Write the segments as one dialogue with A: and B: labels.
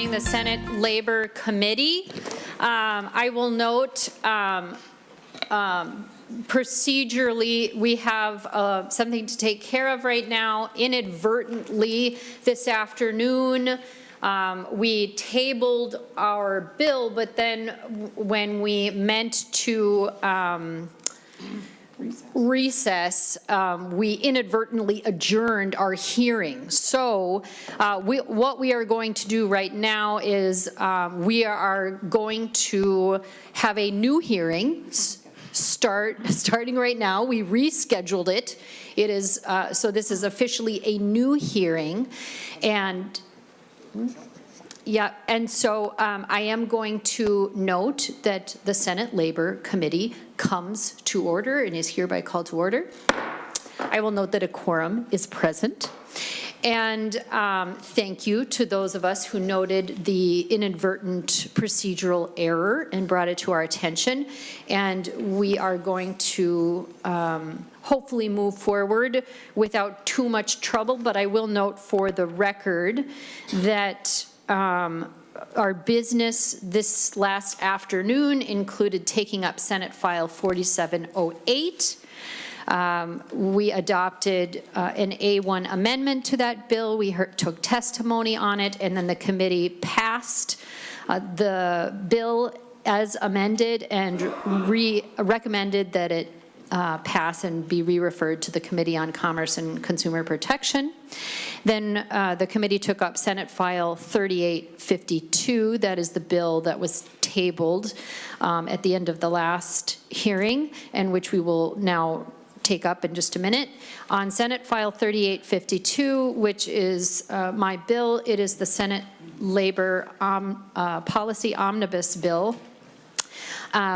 A: joining the Senate Labor Committee. I will note procedurally, we have something to take care of right now. Inadvertently, this afternoon, we tabled our bill, but then when we meant to recess, we inadvertently adjourned our hearing. So what we are going to do right now is we are going to have a new hearing starting right now. We rescheduled it. It is so this is officially a new hearing, and yeah, and so I am going to note that the Senate Labor Committee comes to order and is hereby called to order. I will note that a quorum is present. And thank you to those of us who noted the inadvertent procedural error and brought it to our attention. And we are going to hopefully move forward without too much trouble. But I will note for the record that our business this last afternoon included taking up Senate File 4708. We adopted an A1 amendment to that bill. We took testimony on it, and then the committee passed the bill as amended and recommended that it pass and be re-referred to the Committee on Commerce and Consumer Protection. Then the committee took up Senate File 3852. That is the bill that was tabled at the end of the last hearing, and which we will now take up in just a minute. On Senate File 3852, which is my bill, it is the Senate Labor Policy Omnibus Bill.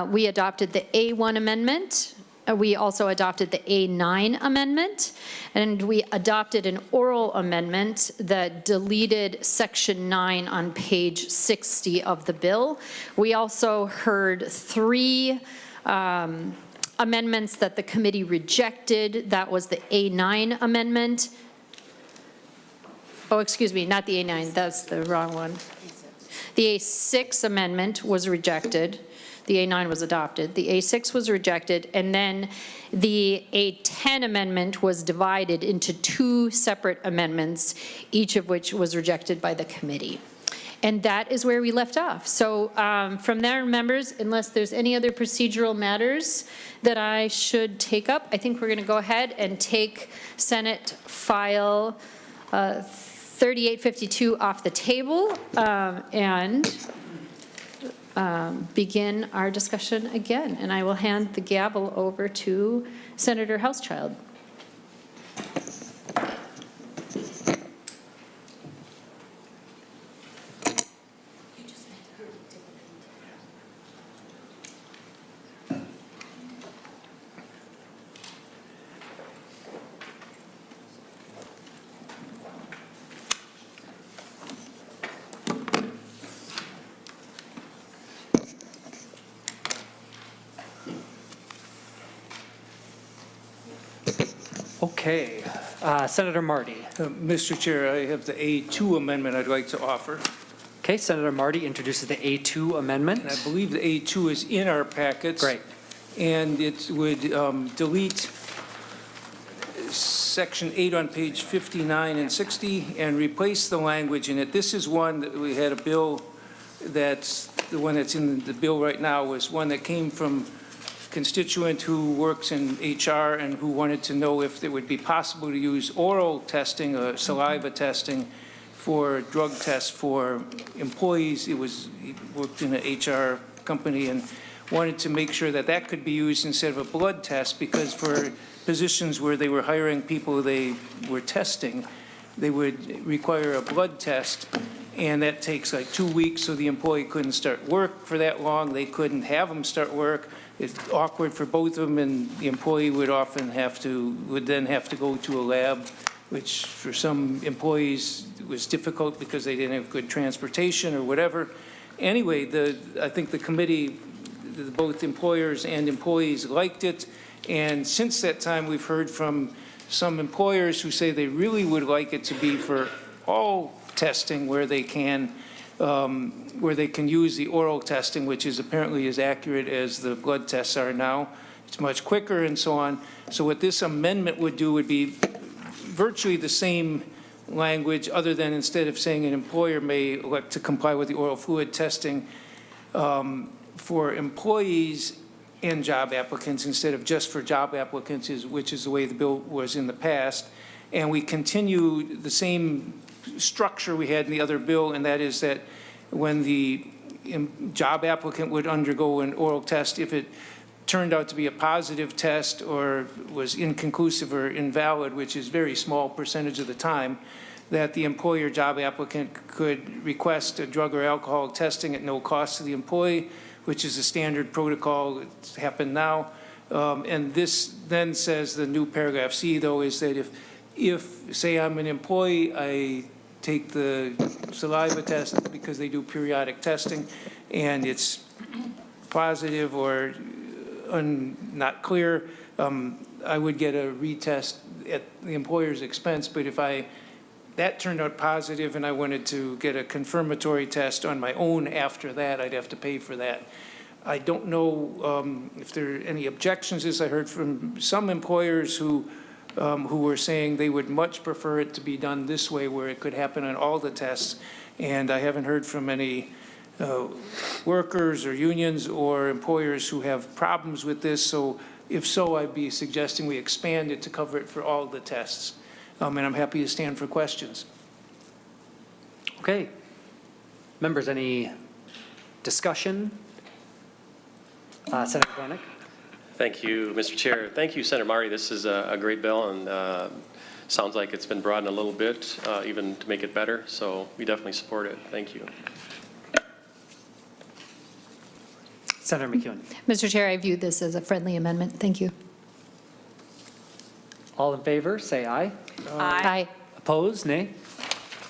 A: We adopted the A1 amendment. We also adopted the A9 amendment, and we adopted an oral amendment that deleted Section 9 on page 60 of the bill. We also heard 3 amendments that the committee rejected. That was the A9 amendment. Oh, excuse me, not the A9, that's the wrong one. The A6 amendment was rejected. The A9 was adopted. The A6 was rejected, and then the A10 amendment was divided into 2 separate amendments, each of which was rejected by the committee. And that is where we left off. So from there, members, unless there's any other procedural matters that I should take up, I think we're going to go ahead and take Senate File 3852 off the table and begin our discussion again. And I will hand the gavel over to Senator Houschild.
B: Okay, Senator Marty.
C: Mr. Chair, I have the A2 amendment I'd like to offer.
B: Okay, Senator Marty introduces the A2 amendment.
C: And I believe the A2 is in our packets.
B: Great.
C: And it would delete Section 8 on page 59 and 60 and replace the language in it. This is one that we had a bill that's, the one that's in the bill right now was one that came from constituent who works in HR and who wanted to know if it would be possible to use oral testing or saliva testing for drug tests for employees. He worked in an HR company and wanted to make sure that that could be used instead of a blood test, because for positions where they were hiring people they were testing, they would require a blood test, and that takes like 2 weeks, so the employee couldn't start work for that long. They couldn't have them start work. It's awkward for both of them, and the employee would then have to go to a lab, which for some employees was difficult because they didn't have good transportation or whatever. Anyway, I think the committee, both employers and employees liked it, and since that time we've heard from some employers who say they really would like it to be for all testing where they can. where they can use the oral testing, which is apparently as accurate as the blood tests are now. It's much quicker and so on. So what this amendment would do would be virtually the same language, other than instead of saying an employer may elect to comply with the oral fluid testing for employees and job applicants instead of just for job applicants, which is the way the bill was in the past. And we continue the same structure we had in the other bill, and that is that when the job applicant would undergo an oral test, if it turned out to be a positive test or was inconclusive or invalid, which is very small percentage of the time, that the employer job applicant could request a drug or alcohol testing at no cost to the employee, which is a standard protocol that's happened now. And this then says, the new paragraph C though, is that if say I'm an employee, I take the saliva test because they do periodic testing and it's positive or not clear, I would get a retest at the employer's expense. But if that turned out positive and I wanted to get a confirmatory test on my own after that, I'd have to pay for that. I don't know if there are any objections, as I heard from some employers who were saying they would much prefer it to be done this way, where it could happen on all the tests. And I haven't heard from any workers or unions or employers who have problems with this. So if so, I'd be suggesting we expand it to cover it for all the tests. And I'm happy to stand for questions.
B: Okay. Members, any discussion? Senator Blannick?
D: Thank you, Mr. Chair. Thank you, Senator Marty. This is a great bill, and sounds like it's been broadened a little bit, even to make it better. So we definitely support it. Thank you.
B: Senator McEwen?
A: Mr. Chair, I view this as a friendly amendment. Thank you.
B: All in favor, say aye.
A: Aye.
B: Opposed, nay.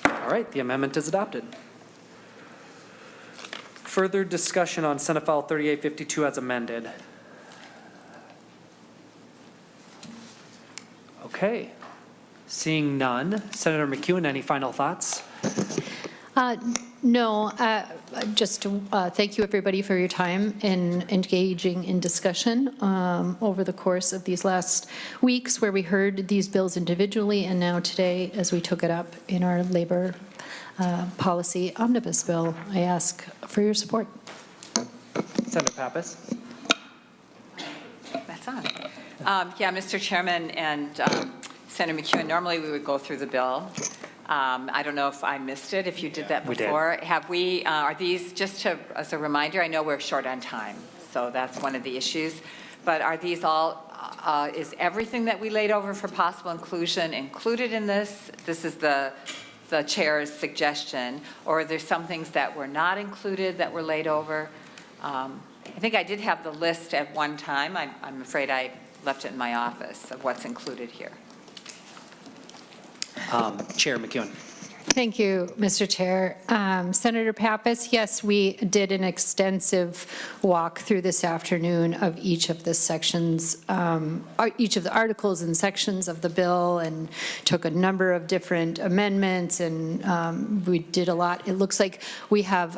B: All right, the amendment is adopted. Further discussion on Senate File 3852 as amended. Okay. Seeing none. Senator McEwen, any final thoughts?
A: No, just to thank you, everybody, for your time in engaging in discussion over the course of these last weeks, where we heard these bills individually, and now today, as we took it up in our labor policy omnibus bill. I ask for your support.
B: Senator Pappas?
E: That's on. Yeah, Mr. Chairman and Senator McEwen, normally we would go through the bill. I don't know if I missed it, if you did that before.
B: We did.
E: Have we, are these, just as a reminder, I know we're short on time, so that's one of the issues, but are these all, is everything that we laid over for possible inclusion included in this? This is the chair's suggestion, or are there some things that were not included that were laid over? I think I did have the list at one time. I'm afraid I left it in my office of what's included here.
B: Chair McEwen.
A: Thank you, Mr. Chair. Senator Pappas, yes, we did an extensive walk through this afternoon of each of the sections, each of the articles and sections of the bill, and took a number of different amendments, and we did a lot. It looks like we have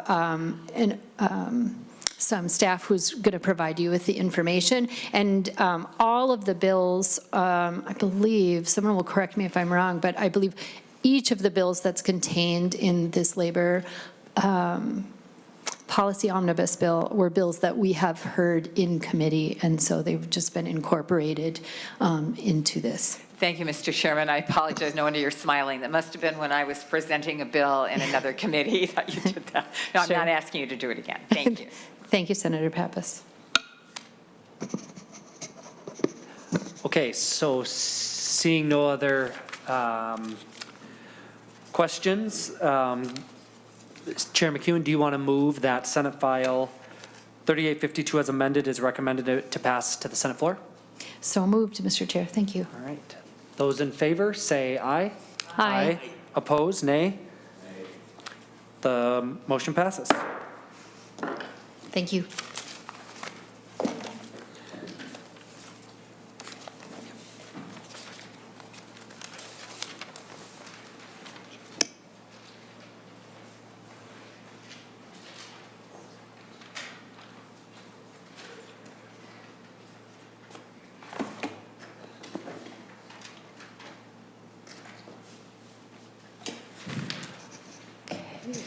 A: some staff who's going to provide you with the information. And all of the bills, I believe, someone will correct me if I'm wrong, but I believe each of the bills that's contained in this labor policy omnibus bill were bills that we have heard in committee, and so they've just been incorporated into this.
E: Thank you, Mr. Chairman. I apologize. No wonder you're smiling. That must have been when I was presenting a bill in another committee that you did that. No, I'm not asking you to do it again. Thank you.
A: Thank you, Senator Pappas.
B: Okay, so seeing no other questions, Chair McEwen, do you want to move that Senate File 3852 as amended is recommended to pass to the Senate floor?
A: So moved, Mr. Chair. Thank you.
B: All right. Those in favor, say aye.
A: Aye.
B: Opposed, nay. The motion passes.
A: Thank you. Very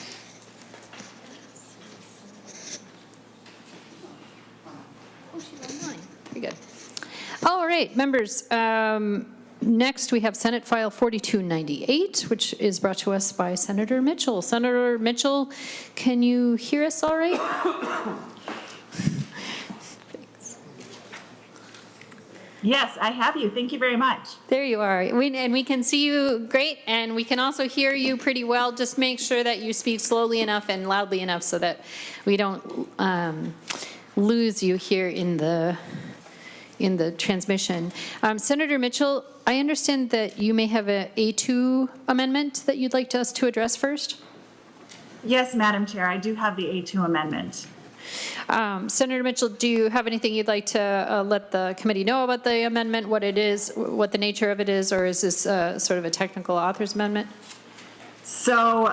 A: good. All right, members, next we have Senate File 4298, which is brought to us by Senator Mitchell. Senator Mitchell, can you hear us all right?
F: Yes, I have you. Thank you very much.
A: There you are. And we can see you great, and we can also hear you pretty well. Just make sure that you speak slowly enough and loudly enough so that we don't lose you here in the transmission. Senator Mitchell, I understand that you may have a A2 amendment that you'd like us to address first?
F: Yes, Madam Chair, I do have the A2 amendment.
A: Senator Mitchell, do you have anything you'd like to let the committee know about the amendment, what it is, what the nature of it is, or is this sort of a technical author's amendment?
F: So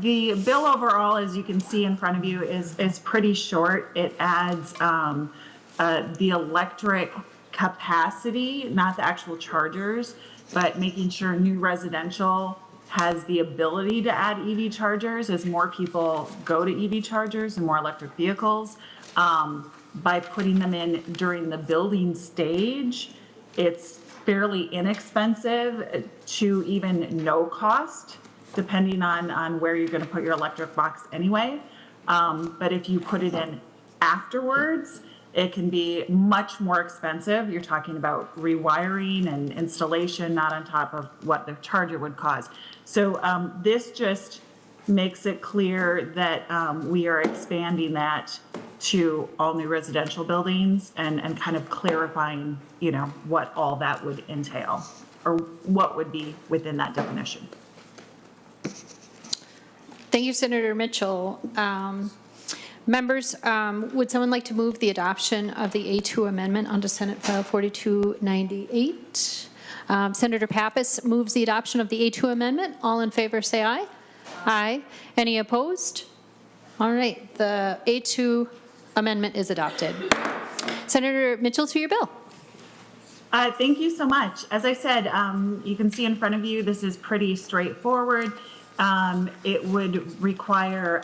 F: the bill overall, as you can see in front of you, is pretty short. It adds the electric capacity, not the actual chargers, but making sure new residential has the ability to add EV chargers as more people go to EV chargers and more electric vehicles. By putting them in during the building stage, it's fairly inexpensive to even no cost, depending on where you're going to put your electric box anyway. But if you put it in afterwards, it can be much more expensive. You're talking about rewiring and installation, not on top of what the charger would cost. So this just makes it clear that we are expanding that to all new residential buildings and kind of clarifying, you know, what all that would entail or what would be within that definition.
A: Thank you, Senator Mitchell. Members, would someone like to move the adoption of the A2 amendment onto Senate File 4298? Senator Pappas moves the adoption of the A2 amendment. All in favor, say aye. Aye. Any opposed? All right, the A2 amendment is adopted. Senator Mitchell, to your bill.
F: Thank you so much. As I said, you can see in front of you, this is pretty straightforward. It would require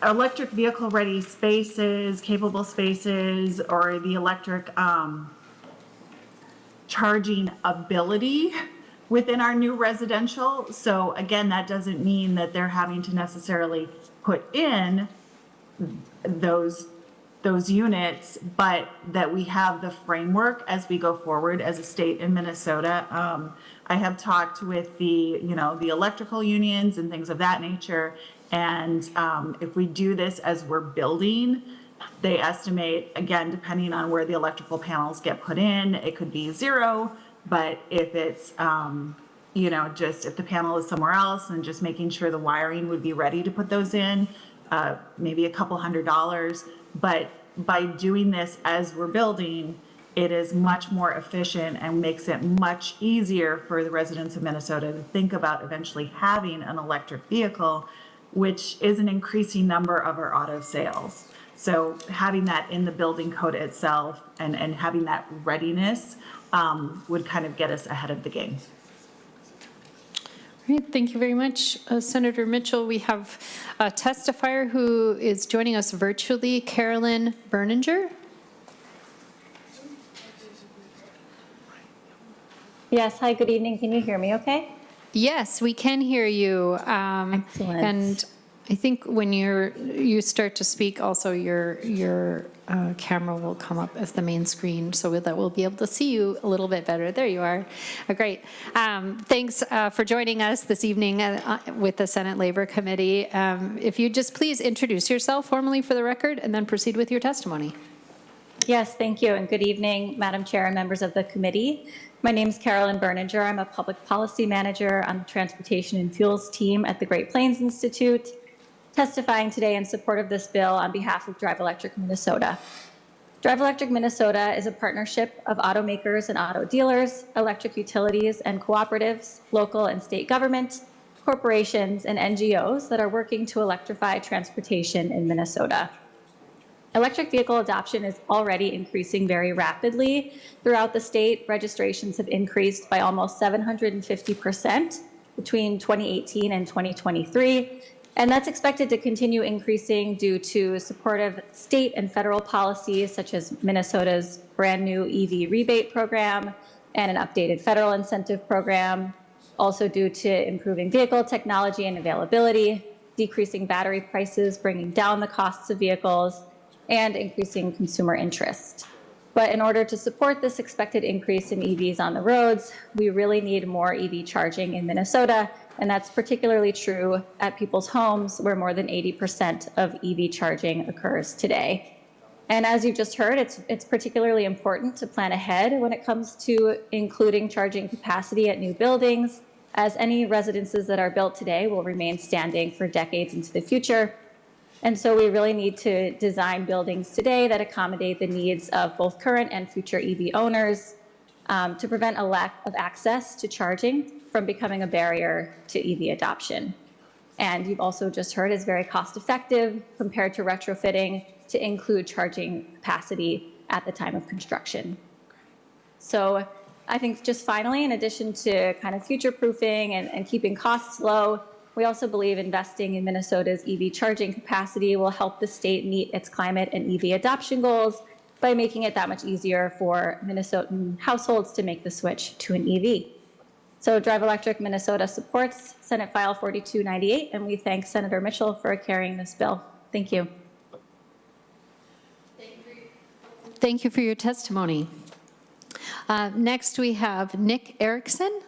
F: electric vehicle ready spaces, capable spaces, or the electric charging ability within our new residential. So again, that doesn't mean that they're having to necessarily put in those units, but that we have the framework as we go forward as a state in Minnesota. I have talked with the electrical unions and things of that nature. And if we do this as we're building, they estimate, again, depending on where the electrical panels get put in, it could be zero. But if it's, just if the panel is somewhere else and just making sure the wiring would be ready to put those in, maybe a couple $100s. But by doing this as we're building, it is much more efficient and makes it much easier for the residents of Minnesota to think about eventually having an electric vehicle, which is an increasing number of our auto sales. So having that in the building code itself and having that readiness would kind of get us ahead of the game.
A: All right, thank you very much, Senator Mitchell. We have a testifier who is joining us virtually, Carolyn Berninger.
G: Yes, hi, good evening. Can you hear me okay?
A: Yes, we can hear you.
G: Excellent.
A: And I think when you start to speak, also your camera will come up as the main screen so that we'll be able to see you a little bit better. There you are. Great. Thanks for joining us this evening with the Senate Labor Committee. If you just please introduce yourself formally for the record and then proceed with your testimony.
G: Yes, thank you, and good evening, Madam Chair and members of the committee. My name is Carolyn Berninger. I'm a public policy manager on the Transportation and Fuels team at the Great Plains Institute, testifying today in support of this bill on behalf of Drive Electric Minnesota. Drive Electric Minnesota is a partnership of automakers and auto dealers, electric utilities and cooperatives, local and state government, corporations, and NGOs that are working to electrify transportation in Minnesota. Electric vehicle adoption is already increasing very rapidly. Throughout the state, registrations have increased by almost 750% between 2018 and 2023. And that's expected to continue increasing due to supportive state and federal policies such as Minnesota's brand new EV rebate program and an updated federal incentive program, also due to improving vehicle technology and availability, decreasing battery prices, bringing down the costs of vehicles, and increasing consumer interest. But in order to support this expected increase in EVs on the roads, we really need more EV charging in Minnesota, and that's particularly true at people's homes where more than 80% of EV charging occurs today. And as you've just heard, it's particularly important to plan ahead when it comes to including charging capacity at new buildings, as any residences that are built today will remain standing for decades into the future. And so we really need to design buildings today that accommodate the needs of both current and future EV owners to prevent a lack of access to charging from becoming a barrier to EV adoption. And you've also just heard is very cost effective compared to retrofitting to include charging capacity at the time of construction. So I think just finally, in addition to kind of future proofing and keeping costs low, we also believe investing in Minnesota's EV charging capacity will help the state meet its climate and EV adoption goals by making it that much easier for Minnesotan households to make the switch to an EV. So Drive Electric Minnesota supports Senate File 4298, and we thank Senator Mitchell for carrying this bill. Thank you.
A: Thank you for your testimony. Next, we have Nick Erickson.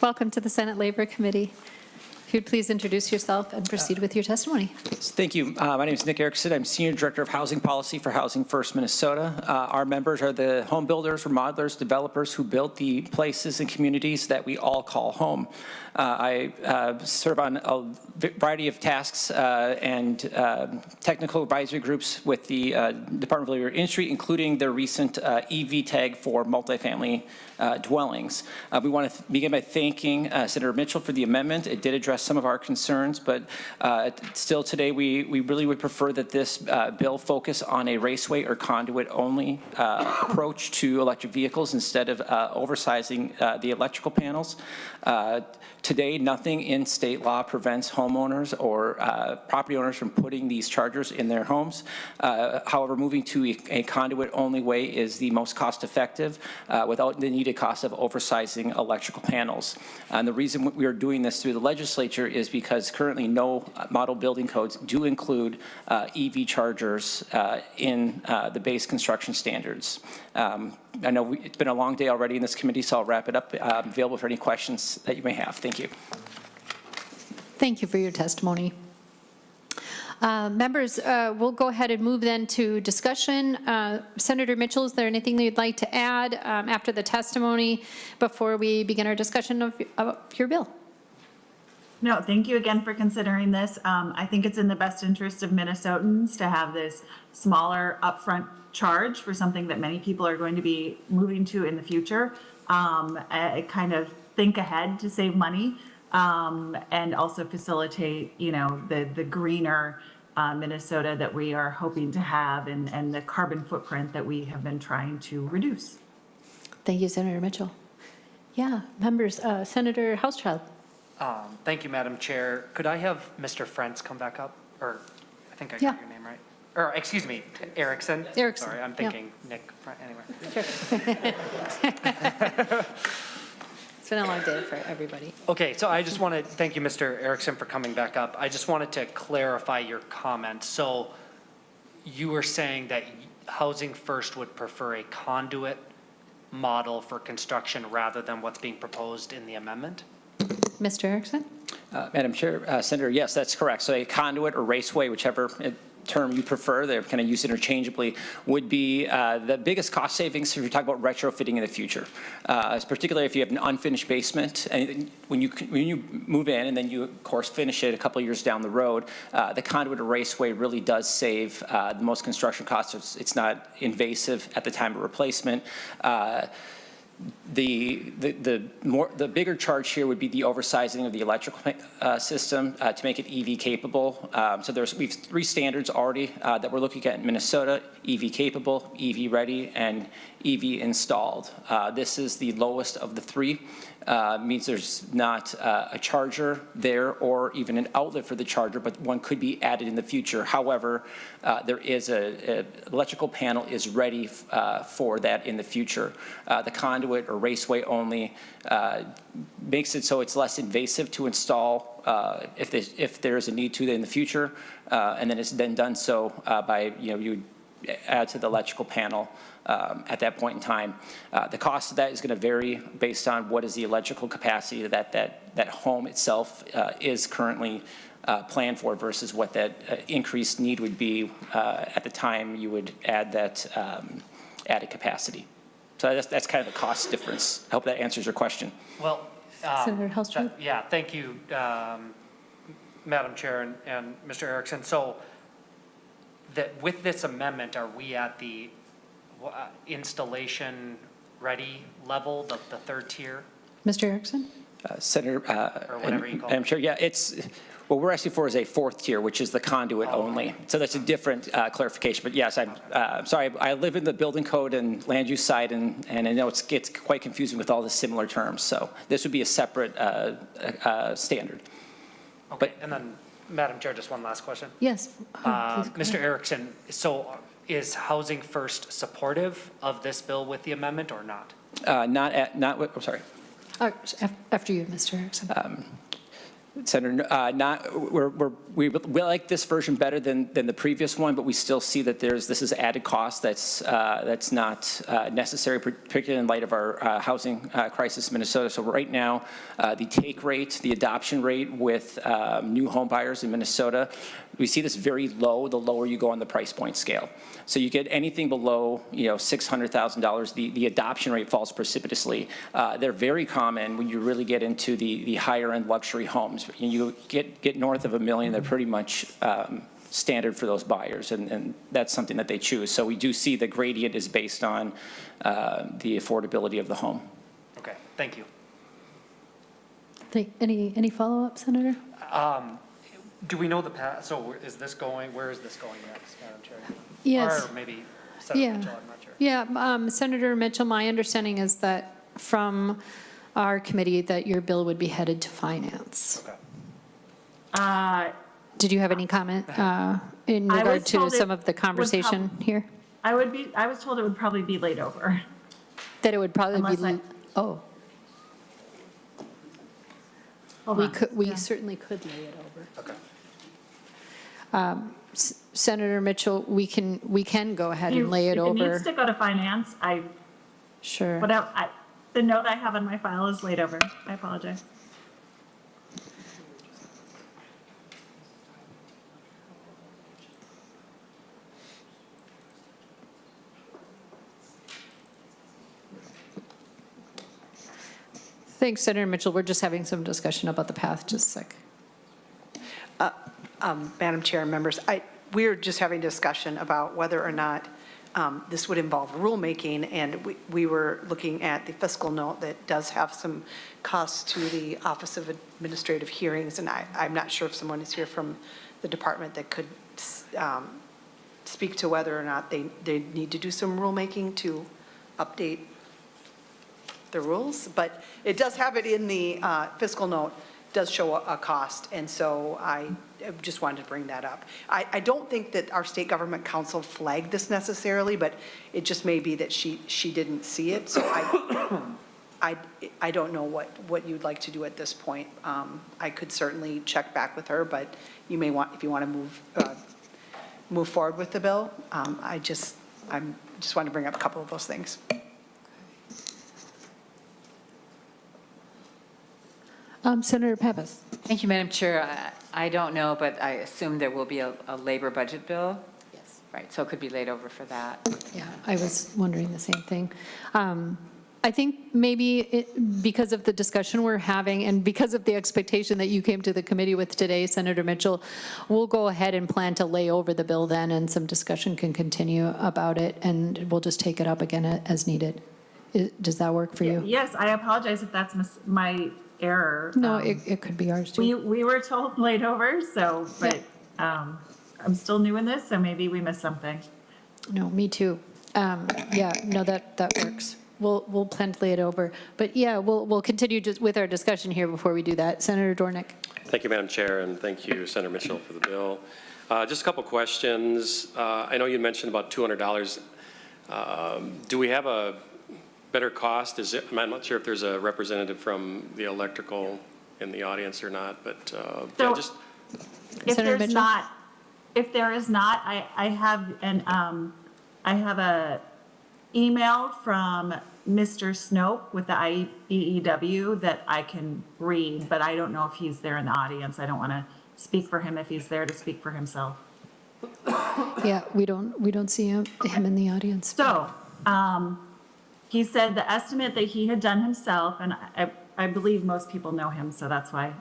A: Welcome to the Senate Labor Committee. If you'd please introduce yourself and proceed with your testimony.
H: Thank you. My name is Nick Erickson. I'm Senior Director of Housing Policy for Housing First Minnesota. Our members are the home builders, remodelers, developers who built the places and communities that we all call home. I serve on a variety of tasks and technical advisory groups with the Department of Labor Industry, including the recent EV tag for multifamily dwellings. We want to begin by thanking Senator Mitchell for the amendment. It did address some of our concerns, but still today we really would prefer that this bill focus on a raceway or conduit only approach to electric vehicles instead of oversizing the electrical panels. Today, nothing in state law prevents homeowners or property owners from putting these chargers in their homes. However, moving to a conduit-only way is the most cost-effective without the needed cost of oversizing electrical panels. And the reason we are doing this through the legislature is because currently no model building codes do include EV chargers in the base construction standards. I know it's been a long day already in this committee, so I'll wrap it up. I'm available for any questions that you may have. Thank you.
A: Thank you for your testimony. Members, we'll go ahead and move then to discussion. Senator Mitchell, is there anything that you'd like to add after the testimony before we begin our discussion of your bill?
F: No, thank you again for considering this. I think it's in the best interest of Minnesotans to have this smaller upfront charge for something that many people are going to be moving to in the future. I kind of think ahead to save money and also facilitate, you know, the greener Minnesota that we are hoping to have and the carbon footprint that we have been trying to reduce.
A: Thank you, Senator Mitchell. Yeah, members, Senator Housechild.
B: Thank you, Madam Chair. Could I have Mr. Frentz come back up? Or I think I got
A: Yeah.
B: your name right. Or excuse me, Erickson.
A: Erickson,
B: Sorry, I'm
A: yeah.
B: thinking Nick Frent, anyway.
A: It's been a long day for everybody.
B: Okay, so I just want to thank you, Mr. Erickson, for coming back up. I just wanted to clarify your comment. So you were saying that Housing First would prefer a conduit model for construction rather than what's being proposed in the amendment?
A: Mr. Erickson?
H: Madam Chair, Senator, yes, that's correct. So a conduit or raceway, whichever term you prefer, they're kind of used interchangeably, would be the biggest cost savings if you're talking about retrofitting in the future. Particularly if you have an unfinished basement, and when you move in and then you, of course, finish it a couple of years down the road, the conduit or raceway really does save the most construction costs. It's not invasive at the time of replacement. The bigger charge here would be the oversizing of the electrical system to make it EV capable. So we've 3 standards already that we're looking at in Minnesota: EV capable, EV ready, and EV installed. This is the lowest of the 3. Means there's not a charger there or even an outlet for the charger, but one could be added in the future. However, there is an electrical panel is ready for that in the future. The conduit or raceway only makes it so it's less invasive to install if there is a need to in the future, and then it's then done so by, you would add to the electrical panel at that point in time. The cost of that is going to vary based on what is the electrical capacity that home itself is currently planned for versus what that increased need would be at the time you would add that added capacity. So that's kind of the cost difference. I hope that answers your question.
B: Well,
A: Senator Hellstrom?
B: yeah, thank you, Madam Chair and Mr. Erickson. So that with this amendment, are we at the installation ready level, the 3rd tier?
A: Mr. Erickson?
H: Senator,
B: Or whatever you call
H: I'm
B: it.
H: sure, yeah, what we're asking for is a 4th tier, which is the conduit only. So that's a different clarification. But yes, I'm sorry, I live in the building code and land use side, and I know it gets quite confusing with all the similar terms. So this would be a separate
B: Okay,
H: standard.
B: and then, Madam Chair, just one last question.
A: Yes. Please go
B: Mr.
A: ahead.
B: Erickson, so is Housing First supportive of this bill with the amendment or not?
H: I'm sorry.
A: After you, Mr. Erickson.
H: Senator, we like this version better than the previous one, but we still see that this is added cost that's not necessary, particularly in light of our housing crisis in Minnesota. So right now, the take rate, the adoption rate with new home buyers in Minnesota, we see this very low the lower you go on the price point scale. So you get anything below, $600,000, the adoption rate falls precipitously. They're very common when you really get into the higher end luxury homes. You get north of $1 million, they're pretty much standard for those buyers, and that's something that they choose. So we do see the gradient is based on the affordability of the home.
B: Okay, thank you.
A: Any follow-up, Senator?
B: Do we know the path? So where is this going next, Madam Chair?
A: Yes.
B: Or maybe Senator
A: Yeah.
B: Mitchell, I'm not sure.
A: Yeah, Senator Mitchell, my understanding is that from our committee that your bill would be headed to finance.
B: Okay.
A: Did you have any comment in
F: I
A: regard
F: was
A: to
F: told it
A: some of the
F: would
A: conversation here?
F: I was told it would probably be laid over.
A: That it would probably
F: Unless
A: be,
F: Hold on.
A: we certainly could lay it over.
B: Okay.
A: Senator Mitchell, we can go ahead and lay it
F: If it needs
A: over.
F: to go to finance,
A: Sure.
F: the note I have on my file is laid over. I apologize.
A: Thanks, Senator Mitchell. We're just having some discussion about the path, just a sec.
I: Madam Chair and members, we're just having discussion about whether or not this would involve rulemaking, and we were looking at the fiscal note that does have some costs to the Office of Administrative Hearings, and I'm not sure if someone is here from the department that could speak to whether or not they need to do some rulemaking to update the rules, but it does have it in the fiscal note, does show a cost, and so I just wanted to bring that up. I don't think that our state government council flagged this necessarily, but it just may be that she didn't see it, so I don't know what you'd like to do at this point. I could certainly check back with her, but you may want, if you want to move forward with the bill, I just want to bring up a couple of those things.
A: Senator Pappas.
E: Thank you, Madam Chair. I don't know, but I assume there will be a labor budget bill?
A: Yes.
E: Right, so it could be laid over for that.
A: Yeah, I was wondering the same thing. I think maybe because of the discussion we're having and because of the expectation that you came to the committee with today, Senator Mitchell, we'll go ahead and plan to lay over the bill then, and some discussion can continue about it, and we'll just take it up again as needed. Does that work for you?
F: Yes, I apologize if that's my error.
A: No, it could be ours too.
F: We were told laid over, so, but I'm still new in this, so maybe we missed something.
A: No, me too. Yeah, no, that works. We'll plan to lay it over. But yeah, we'll continue just with our discussion here before we do that. Senator Dornick.
D: Thank you, Madam Chair, and thank you, Senator Mitchell, for the bill. Just a couple questions. I know you mentioned about $200. Do we have a better cost? I'm not sure if there's a representative from the electrical in the audience or not, but yeah, just.
F: If
A: Senator
F: there's
A: Mitchell?
F: not, if there is not, I have a email from Mr. Snope with the IBEW that I can read, but I don't know if he's there in the audience. I don't want to speak for him if he's there to speak for himself.
A: Yeah, we don't see him in the audience.
F: So, he said the estimate that he had done himself, and I believe most people know him, so that's why,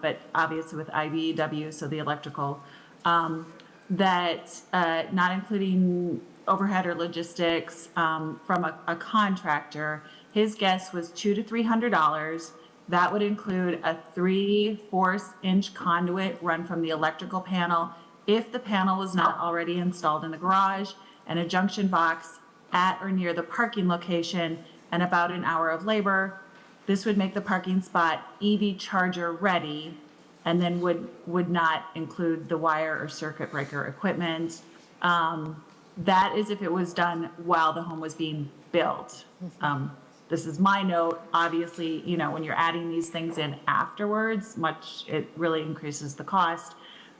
F: but obviously with IBEW, so the electrical, that not including overhead or logistics from a contractor, his guess was $200 to $300. That would include a 3/4-inch conduit run from the electrical panel if the panel was not already installed in the garage, and a junction box at or near the parking location, and about an hour of labor. This would make the parking spot EV charger ready, and then would not include the wire or circuit breaker equipment. That is if it was done while the home was being built. This is my note. Obviously, you know, when you're adding these things in afterwards, it really increases the cost.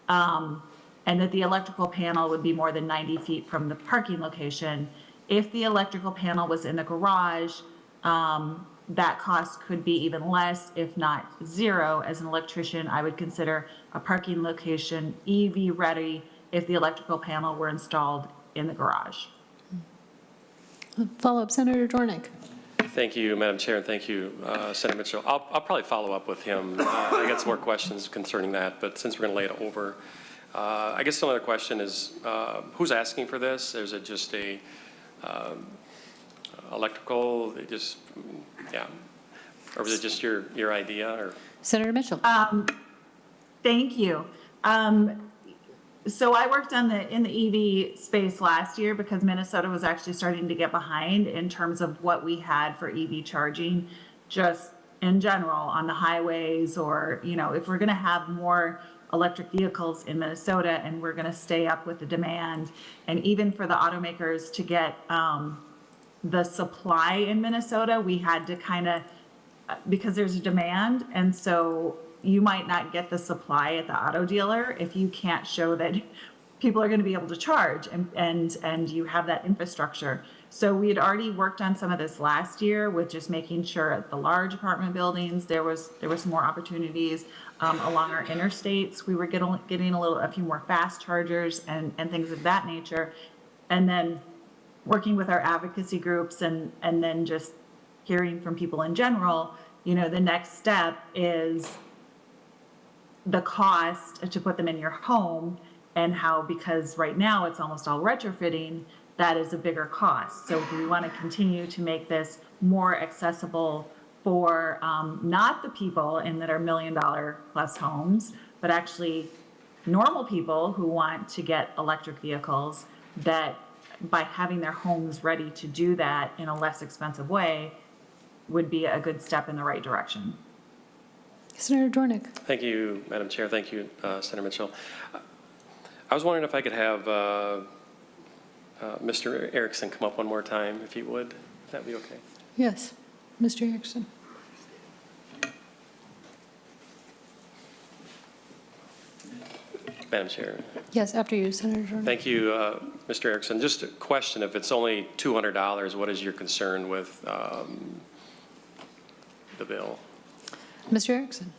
F: And that the electrical panel would be more than 90 feet from the parking location. If the electrical panel was in the garage, that cost could be even less, if not zero. As an electrician, I would consider a parking location EV ready if the electrical panel were installed in the garage.
A: Follow-up, Senator Dornick.
D: Thank you, Madam Chair, and thank you, Senator Mitchell. I'll probably follow up with him. I got some more questions concerning that, but since we're going to lay it over, I guess another question is, who's asking for this? Is it just a electrical, yeah, or was it just your idea, or?
A: Senator Mitchell.
F: Thank you. So I worked in the EV space last year because Minnesota was actually starting to get behind in terms of what we had for EV charging, just in general on the highways, or, you know, if we're going to have more electric vehicles in Minnesota and we're going to stay up with the demand, and even for the automakers to get the supply in Minnesota, we had to kind of, because there's a demand, and so you might not get the supply at the auto dealer if you can't show that people are going to be able to charge, and you have that infrastructure. So we had already worked on some of this last year with just making sure at the large apartment buildings there was some more opportunities along our interstates. We were getting a few more fast chargers and things of that nature, and then working with our advocacy groups and then just hearing from people in general. You know, the next step is the cost to put them in your home, and how, because right now it's almost all retrofitting, that is a bigger cost. So we want to continue to make this more accessible for not the people in that are $1 million plus homes, but actually normal people who want to get electric vehicles, that by having their homes ready to do that in a less expensive way would be a good step in the right direction.
A: Senator Dornick.
D: Thank you, Madam Chair. Thank you, Senator Mitchell. I was wondering if I could have Mr. Erickson come up one more time, if he would. Would that be okay?
A: Yes, Mr. Erickson.
D: Madam Chair.
A: Yes, after you, Senator Dornick.
D: Thank you, Mr. Erickson. Just a question, if it's only $200, what is your concern with the bill?
A: Mr. Erickson.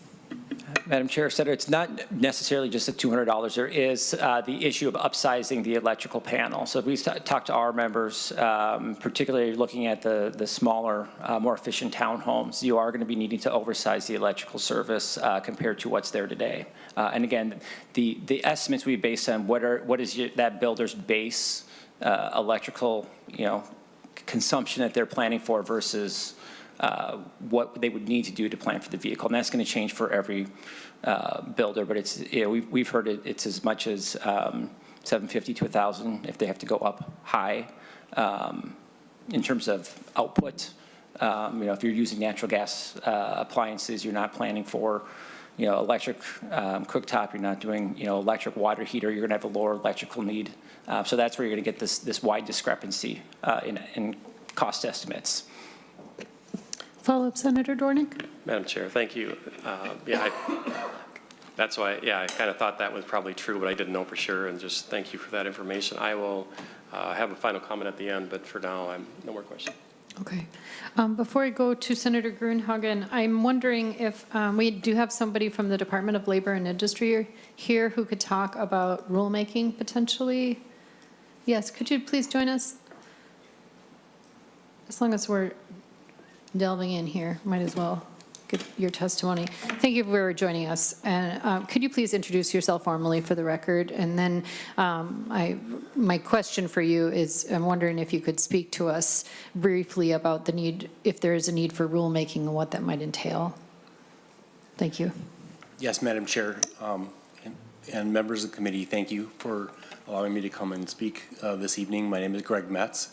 H: Madam Chair, Senator, it's not necessarily just the $200. There is the issue of upsizing the electrical panel. So if we talk to our members, particularly looking at the smaller, more efficient townhomes, you are going to be needing to oversize the electrical service compared to what's there today. And again, the estimates we base on what is that builder's base electrical, consumption that they're planning for versus what they would need to do to plan for the vehicle. And that's going to change for every builder, but it's, we've heard it's as much as $750 to $1,000 if they have to go up high in terms of output. If you're using natural gas appliances, you're not planning for, electric cooktop, you're not doing, electric water heater, you're going to have a lower electrical need. So that's where you're going to get this wide discrepancy in cost estimates.
A: Follow-up, Senator Dornick?
D: Madam Chair, thank you. That's why, I kind of thought that was probably true, but I didn't know for sure, and just thank you for that information. I will have a final comment at the end, but for now, no more questions.
A: Okay. Before I go to Senator Grunhagen, I'm wondering if we do have somebody from the Department of Labor and Industry here who could talk about rulemaking potentially. Yes, could you please join us? As long as we're delving in here, might as well give your testimony. Thank you for joining us. And could you please introduce yourself formally for the record? And then my question for you is, I'm wondering if you could speak to us briefly about the need, if there is a need for rulemaking and what that might entail. Thank you.
J: Yes, Madam Chair, and members of the committee, thank you for allowing me to come and speak this evening. My name is Greg Metz.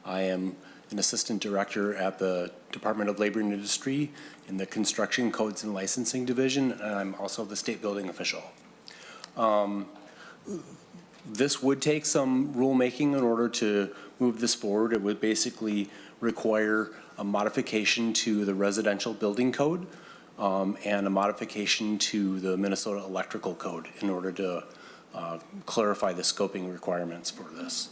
J: I am an assistant director at the Department of Labor and Industry in the Construction Codes and Licensing Division, and I'm also the state building official. This would take some rulemaking in order to move this forward. It would basically require a modification to the residential building code and a modification to the Minnesota electrical code in order to clarify the scoping requirements for this.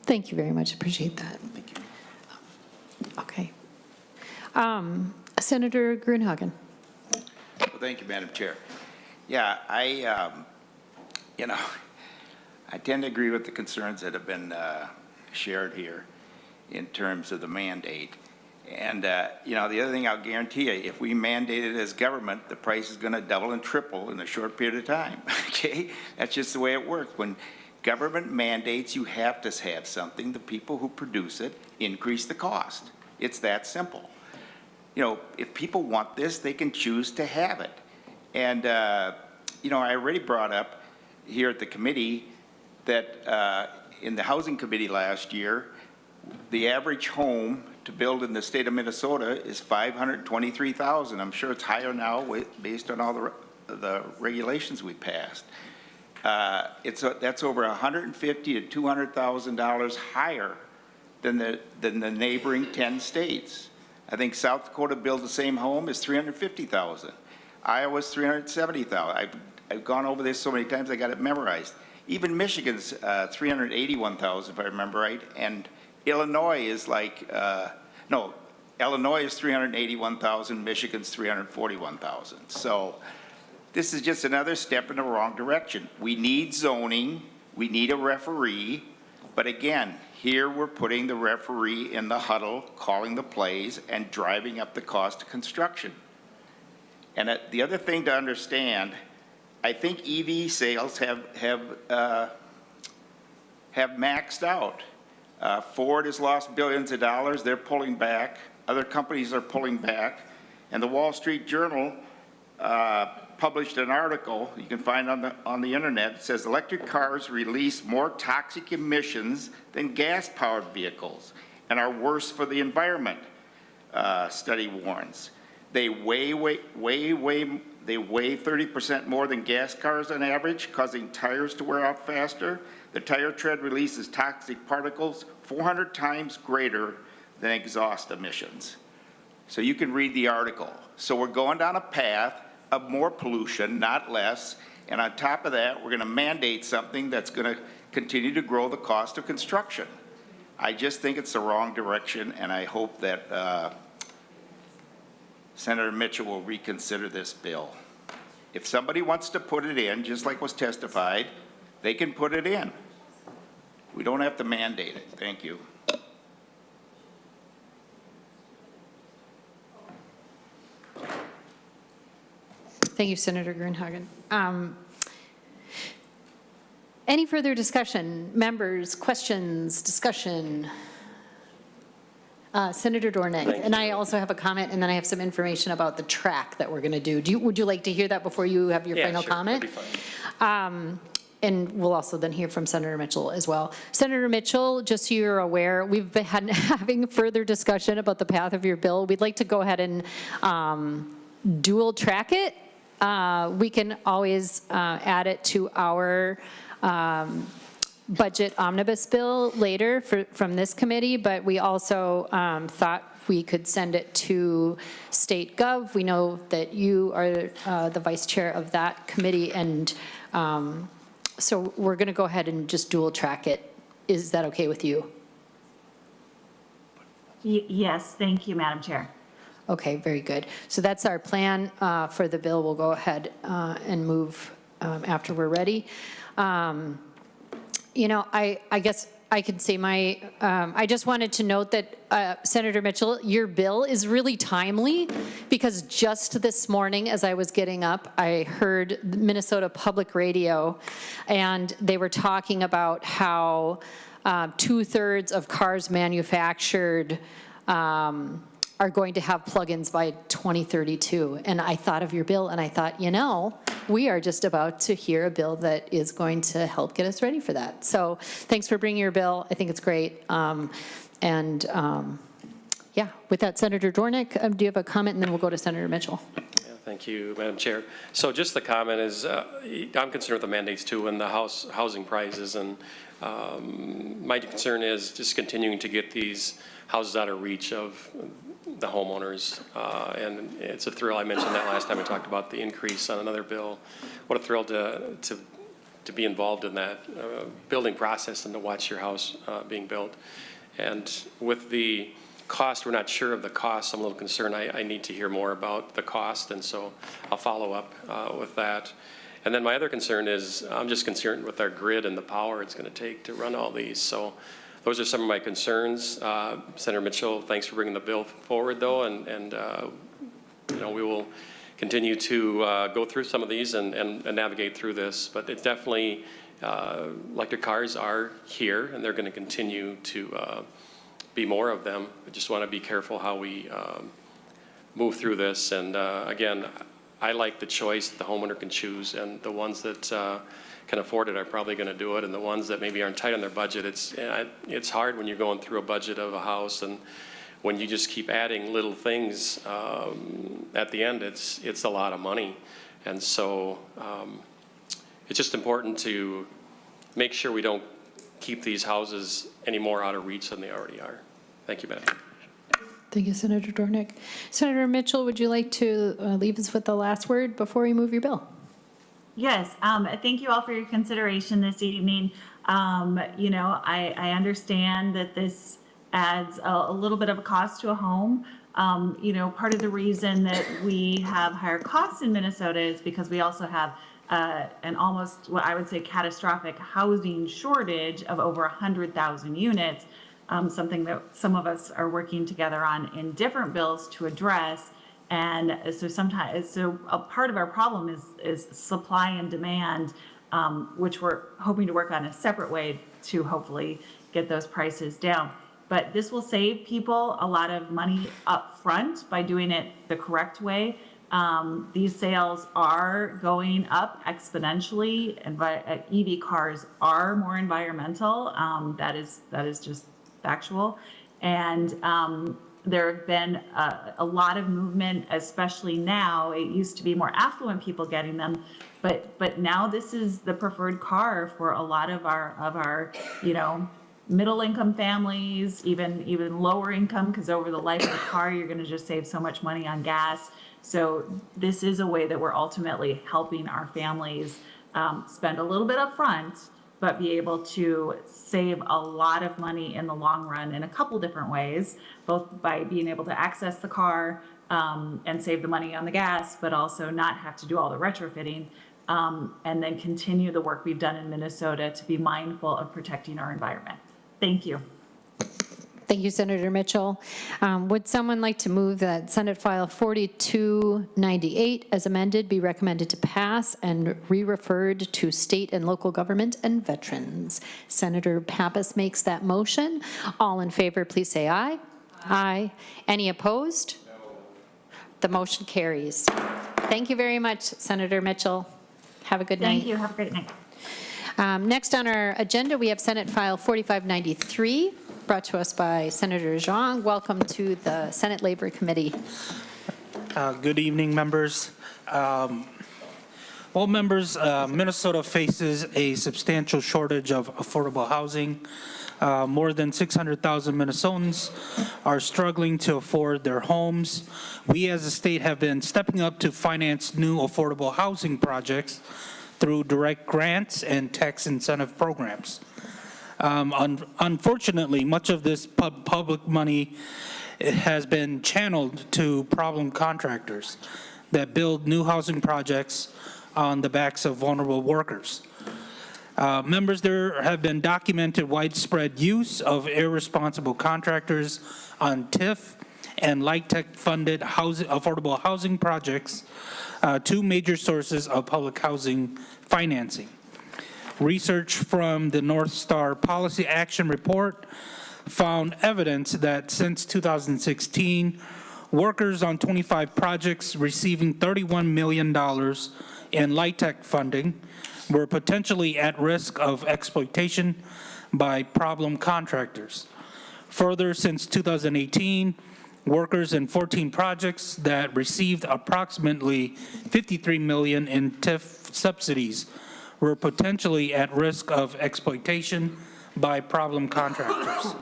A: Thank you very much. Appreciate that.
J: Thank you.
A: Okay. Senator Grunhagen.
K: Well, thank you, Madam Chair. Yeah, I tend to agree with the concerns that have been shared here in terms of the mandate. And, the other thing I'll guarantee you, if we mandate it as government, the price is going to double and triple in a short period of time, okay? That's just the way it works. When government mandates, you have to have something. The people who produce it increase the cost. It's that simple. If people want this, they can choose to have it. And, I already brought up here at the committee that in the Housing Committee last year, the average home to build in the state of Minnesota is $523,000. I'm sure it's higher now based on all the regulations we passed. That's over $150,000 to $200,000 higher than the neighboring 10 states. I think South Dakota builds the same home is $350,000. Iowa's $370,000. I've gone over this so many times I got it memorized. Even Michigan's $381,000 if I remember right, and Illinois is Illinois is $381,000. Michigan's $341,000. So this is just another step in the wrong direction. We need zoning, we need a referee, but again, here we're putting the referee in the huddle, calling the plays, and driving up the cost of construction. And the other thing to understand, I think EV sales have maxed out. Ford has lost billions of dollars, they're pulling back, other companies are pulling back, and the Wall Street Journal published an article you can find on the internet. It says electric cars release more toxic emissions than gas-powered vehicles and are worse for the environment, study warns. They weigh 30% more than gas cars on average, causing tires to wear out faster. The tire tread releases toxic particles 400 times greater than exhaust emissions. So you can read the article. So we're going down a path of more pollution, not less. And on top of that, we're going to mandate something that's going to continue to grow the cost of construction. I just think it's the wrong direction, and I hope that Senator Mitchell will reconsider this bill. If somebody wants to put it in, just like was testified, they can put it in. We don't have to mandate it. Thank you.
A: Thank you, Senator Grunhagen. Any further discussion? Members, questions, discussion? Senator Dornick, and I also have a comment, and then I have some information about the track that we're going to do. Would you like to hear that before you have your final comment?
D: Yeah, sure, that'd be fine.
A: And we'll also then hear from Senator Mitchell as well. Senator Mitchell, just so you're aware, we've been having further discussion about the path of your bill. We'd like to go ahead and dual track it. We can always add it to our budget omnibus bill later from this committee, but we also thought we could send it to State Gov. We know that you are the vice chair of that committee, and so we're going to go ahead and just dual track it. Is that okay with you?
F: Yes, thank you, Madam Chair.
A: Okay, very good. So that's our plan for the bill. We'll go ahead and move after we're ready. You know, I guess I could say I just wanted to note that, Senator Mitchell, your bill is really timely, because just this morning as I was getting up, I heard Minnesota Public Radio, and they were talking about how 2/3 of cars manufactured are going to have plugins by 2032. And I thought of your bill, and I thought, you know, we are just about to hear a bill that is going to help get us ready for that. So thanks for bringing your bill. I think it's great. Yeah, with that, Senator Dornick, do you have a comment? And then we'll go to Senator Mitchell.
D: Yeah, thank you, Madam Chair. So just the comment is, I'm concerned with the mandates too, and the housing prices, and my concern is just continuing to get these houses out of reach of the homeowners, and it's a thrill. I mentioned that last time I talked about the increase on another bill. What a thrill to be involved in that building process and to watch your house being built. And with the cost, we're not sure of the cost. I'm a little concerned. I need to hear more about the cost, and so I'll follow up with that. And then my other concern is I'm just concerned with our grid and the power it's going to take to run all these. So those are some of my concerns. Senator Mitchell, thanks for bringing the bill forward, though, and you know, we will continue to go through some of these and navigate through this. But it's definitely, electric cars are here, and they're going to continue to be more of them. I just want to be careful how we move through this. And again, I like the choice the homeowner can choose, and the ones that can afford it are probably going to do it, and the ones that maybe aren't tight on their budget, it's hard when you're going through a budget of a house, and when you just keep adding little things, at the end it's a lot of money. And so it's just important to make sure we don't keep these houses any more out of reach than they already are. Thank you, Madam.
A: Thank you, Senator Dornick. Senator Mitchell, would you like to leave us with the last word before we move your bill?
F: Yes, thank you all for your consideration this evening. You know, I understand that this adds a little bit of a cost to a home. You know, part of the reason that we have higher costs in Minnesota is because we also have an almost, what I would say, catastrophic housing shortage of over 100,000 units, something that some of us are working together on in different bills to address. And so a part of our problem is supply and demand, which we're hoping to work on a separate way to hopefully get those prices down. But this will save people a lot of money up front by doing it the correct way. These sales are going up exponentially, and EV cars are more environmental. That is just factual. And there have been a lot of movement, especially now. It used to be more affluent people getting them, but now this is the preferred car for a lot of our you know, middle income families, even lower income, because over the life of the car, you're going to just save so much money on gas. So this is a way that we're ultimately helping our families spend a little bit up front, but be able to save a lot of money in the long run in a couple different ways, both by being able to access the car and save the money on the gas, but also not have to do all the retrofitting, and then continue the work we've done in Minnesota to be mindful of protecting our environment. Thank you.
A: Thank you, Senator Mitchell. Would someone like to move that Senate File 4298 as amended be recommended to pass and re-referred to state and local government and veterans? Senator Pappas makes that motion. All in favor, please say aye. Aye. Any opposed? No. The motion carries. Thank you very much, Senator Mitchell. Have a good night.
F: Thank you. Have a great night.
A: Next on our agenda, we have Senate File 4593, brought to us by Senator Xiong. Welcome to the Senate Labor Committee.
L: Good evening, members. Well, members, Minnesota faces a substantial shortage of affordable housing. More than 600,000 Minnesotans are struggling to afford their homes. We as a state have been stepping up to finance new affordable housing projects through direct grants and tax incentive programs. Unfortunately, much of this public money has been channeled to problem contractors that build new housing projects on the backs of vulnerable workers. Members, there have been documented widespread use of irresponsible contractors on TIF and LIHTC-funded affordable housing projects, two major sources of public housing financing. Research from the North Star Policy Action Report found evidence that since 2016, workers on 25 projects receiving $31 million in LIHTC funding were potentially at risk of exploitation by problem contractors. Further, since 2018, workers in 14 projects that received approximately $53 million in TIF subsidies were potentially at risk of exploitation by problem contractors.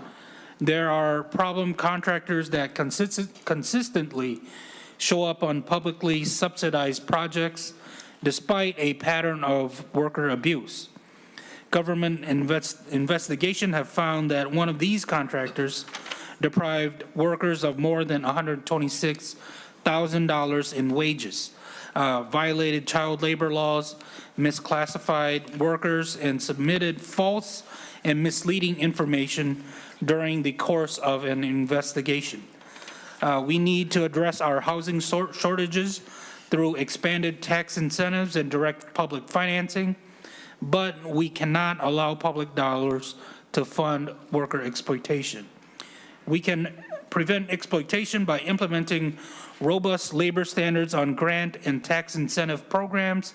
L: There are problem contractors that consistently show up on publicly subsidized projects despite a pattern of worker abuse. Government investigation have found that one of these contractors deprived workers of more than $126,000 in wages, violated child labor laws, misclassified workers, and submitted false and misleading information during the course of an investigation. We need to address our housing shortages through expanded tax incentives and direct public financing, but we cannot allow public dollars to fund worker exploitation. We can prevent exploitation by implementing robust labor standards on grant and tax incentive programs.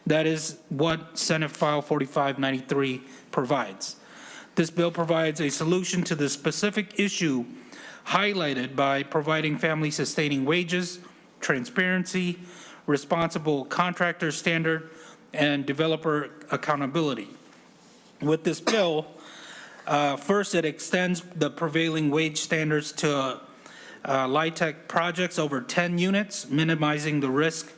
L: That is what Senate File 4593 provides. This bill provides a solution to the specific issue highlighted by providing family-sustaining wages, transparency, responsible contractor standard, and developer accountability. With this bill, first, it extends the prevailing wage standards to LIHTC projects over 10 units, minimizing the risk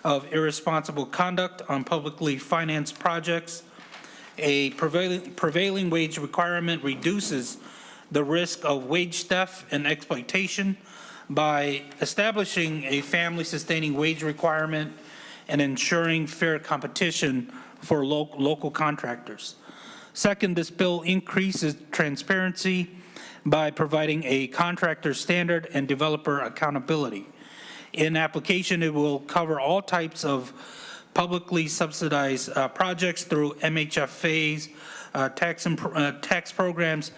L: of irresponsible conduct on publicly financed projects. A prevailing wage requirement reduces the risk of wage theft and exploitation by establishing a family-sustaining wage requirement and ensuring fair competition for local contractors. Second, this bill increases transparency by providing a contractor standard and developer accountability. In application, it will cover all types of publicly subsidized projects through MHFA's tax programs,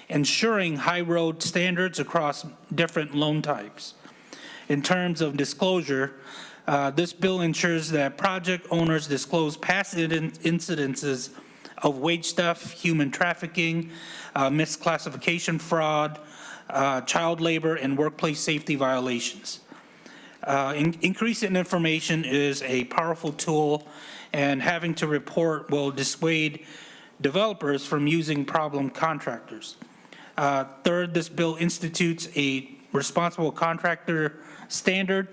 L: ensuring high road standards across different loan types. In terms of disclosure, this bill ensures that project owners disclose past incidences of wage theft, human trafficking, misclassification fraud, child labor, and workplace safety violations. Increasing information is a powerful tool, and having to report will dissuade developers from using problem contractors. Third, this bill institutes a responsible contractor standard,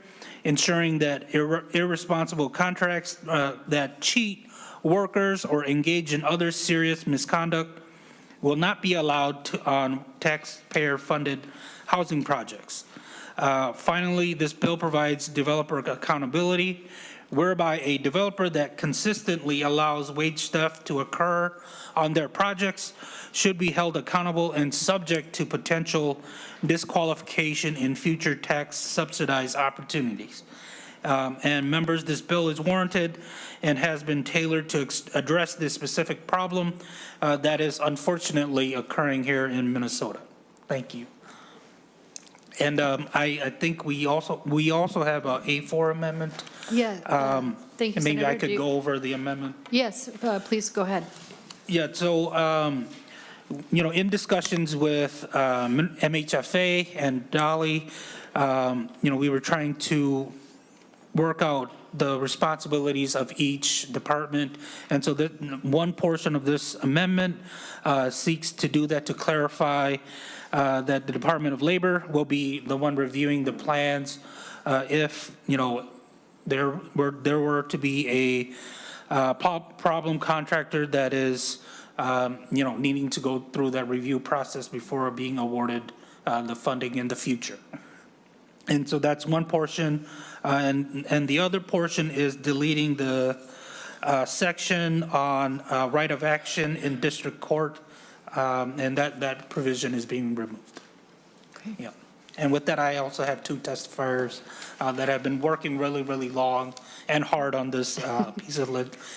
L: ensuring that irresponsible contracts that cheat workers or engage in other serious misconduct will not be allowed on taxpayer-funded housing projects. Finally, this bill provides developer accountability, whereby a developer that consistently allows wage theft to occur on their projects should be held accountable and subject to potential disqualification in future tax subsidized opportunities. And members, this bill is warranted and has been tailored to address this specific problem that is unfortunately occurring here in Minnesota. Thank you. And I think we also have a A4 amendment.
A: Yeah, thank you,
L: And maybe
A: Senator.
L: I
A: Do
L: could
A: you-
L: go over the amendment.
A: Yes, please go ahead.
L: Yeah, so, in discussions with MHFA and Dolly, we were trying to work out the responsibilities of each department. And so that one portion of this amendment seeks to do that, to clarify that the Department of Labor will be the one reviewing the plans if, there were to be a problem contractor that is, needing to go through that review process before being awarded the funding in the future. And so that's one portion. And the other portion is deleting the section on right of action in district court, and that provision is being removed.
A: Okay.
L: Yeah. And with that, I also have two testifiers that have been working really, really long and hard on this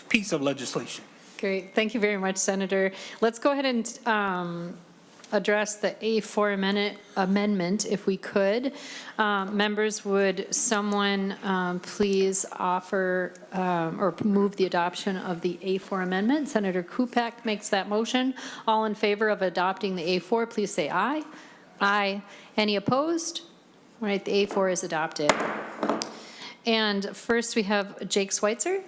L: piece of legislation.
A: Great, thank you very much, Senator. Let's go ahead and address the A4 amendment, if we could. Members, would someone please offer or move the adoption of the A4 amendment? Senator Kupak makes that motion. All in favor of adopting the A4, please say aye. Aye. Any opposed? All right, the A4 is adopted. And first, we have Jake Schweitzer.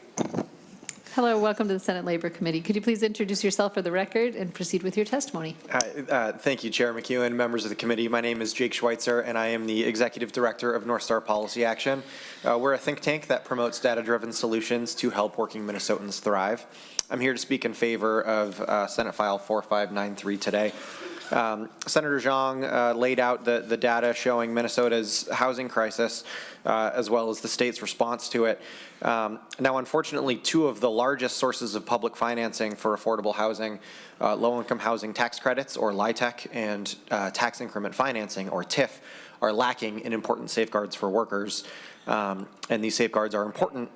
A: Hello, welcome to the Senate Labor Committee. Could you please introduce yourself for the record and proceed with your testimony?
M: Hi, thank you, Chair McEwen, members of the committee. My name is Jake Schweitzer, and I am the Executive Director of North Star Policy Action. We're a think tank that promotes data-driven solutions to help working Minnesotans thrive. I'm here to speak in favor of Senate File 4593 today. Senator Xiong laid out the data showing Minnesota's housing crisis, as well as the state's response to it. Now, unfortunately, two of the largest sources of public financing for affordable housing, low-income housing tax credits, or LIHTC, and tax increment financing, or TIF, are lacking in important safeguards for workers. And these safeguards are important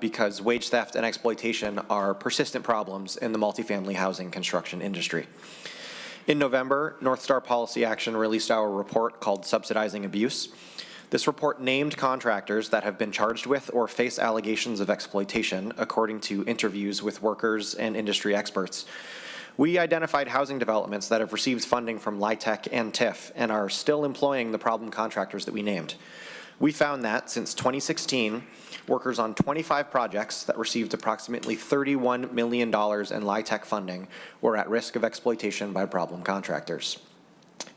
M: because wage theft and exploitation are persistent problems in the multifamily housing construction industry. In November, North Star Policy Action released our report called Subsidizing Abuse. This report named contractors that have been charged with or face allegations of exploitation, according to interviews with workers and industry experts. We identified housing developments that have received funding from LIHTC and TIF and are still employing the problem contractors that we named. We found that since 2016, workers on 25 projects that received approximately $31 million in LIHTC funding were at risk of exploitation by problem contractors.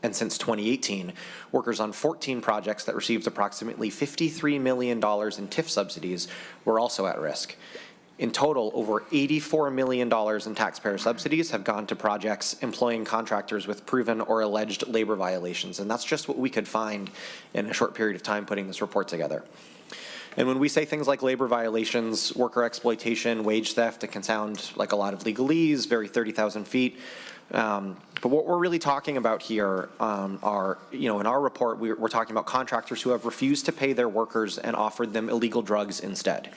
M: And since 2018, workers on 14 projects that received approximately $53 million in TIF subsidies were also at risk. In total, over $84 million in taxpayer subsidies have gone to projects employing contractors with proven or alleged labor violations, and that's just what we could find in a short period of time putting this report together. And when we say things like labor violations, worker exploitation, wage theft, it can sound like a lot of legalese, very 30,000 feet. But what we're really talking about here are, in our report, we're talking about contractors who have refused to pay their workers and offered them illegal drugs instead,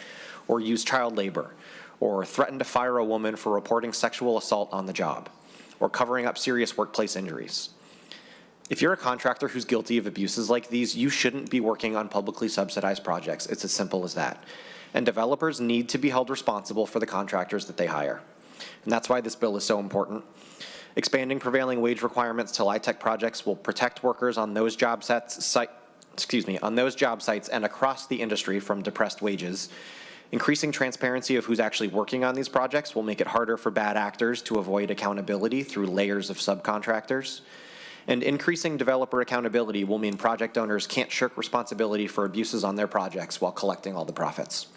M: or used child labor, or threatened to fire a woman for reporting sexual assault on the job, or covering up serious workplace injuries. If you're a contractor who's guilty of abuses like these, you shouldn't be working on publicly subsidized projects. It's as simple as that. And developers need to be held responsible for the contractors that they hire. And that's why this bill is so important. Expanding prevailing wage requirements to LIHTC projects will protect workers on those job sites and across the industry from depressed wages. Increasing transparency of who's actually working on these projects will make it harder for bad actors to avoid accountability through layers of subcontractors. And increasing developer accountability will mean project owners can't shirk responsibility for abuses on their projects while collecting all the profits.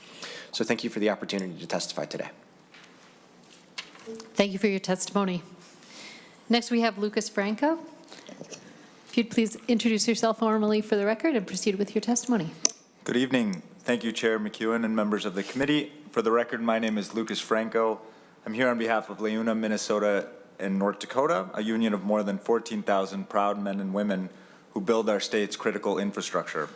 M: So thank you for the opportunity to testify today.
A: Thank you for your testimony. Next, we have Lucas Franco. If you'd please introduce yourself formally for the record and proceed with your testimony.
N: Good evening. Thank you, Chair McEwen and members of the committee. For the record, my name is Lucas Franco. I'm here on behalf of Leuna, Minnesota and North Dakota, a union of more than 14,000 proud men and women who build our state's critical infrastructure.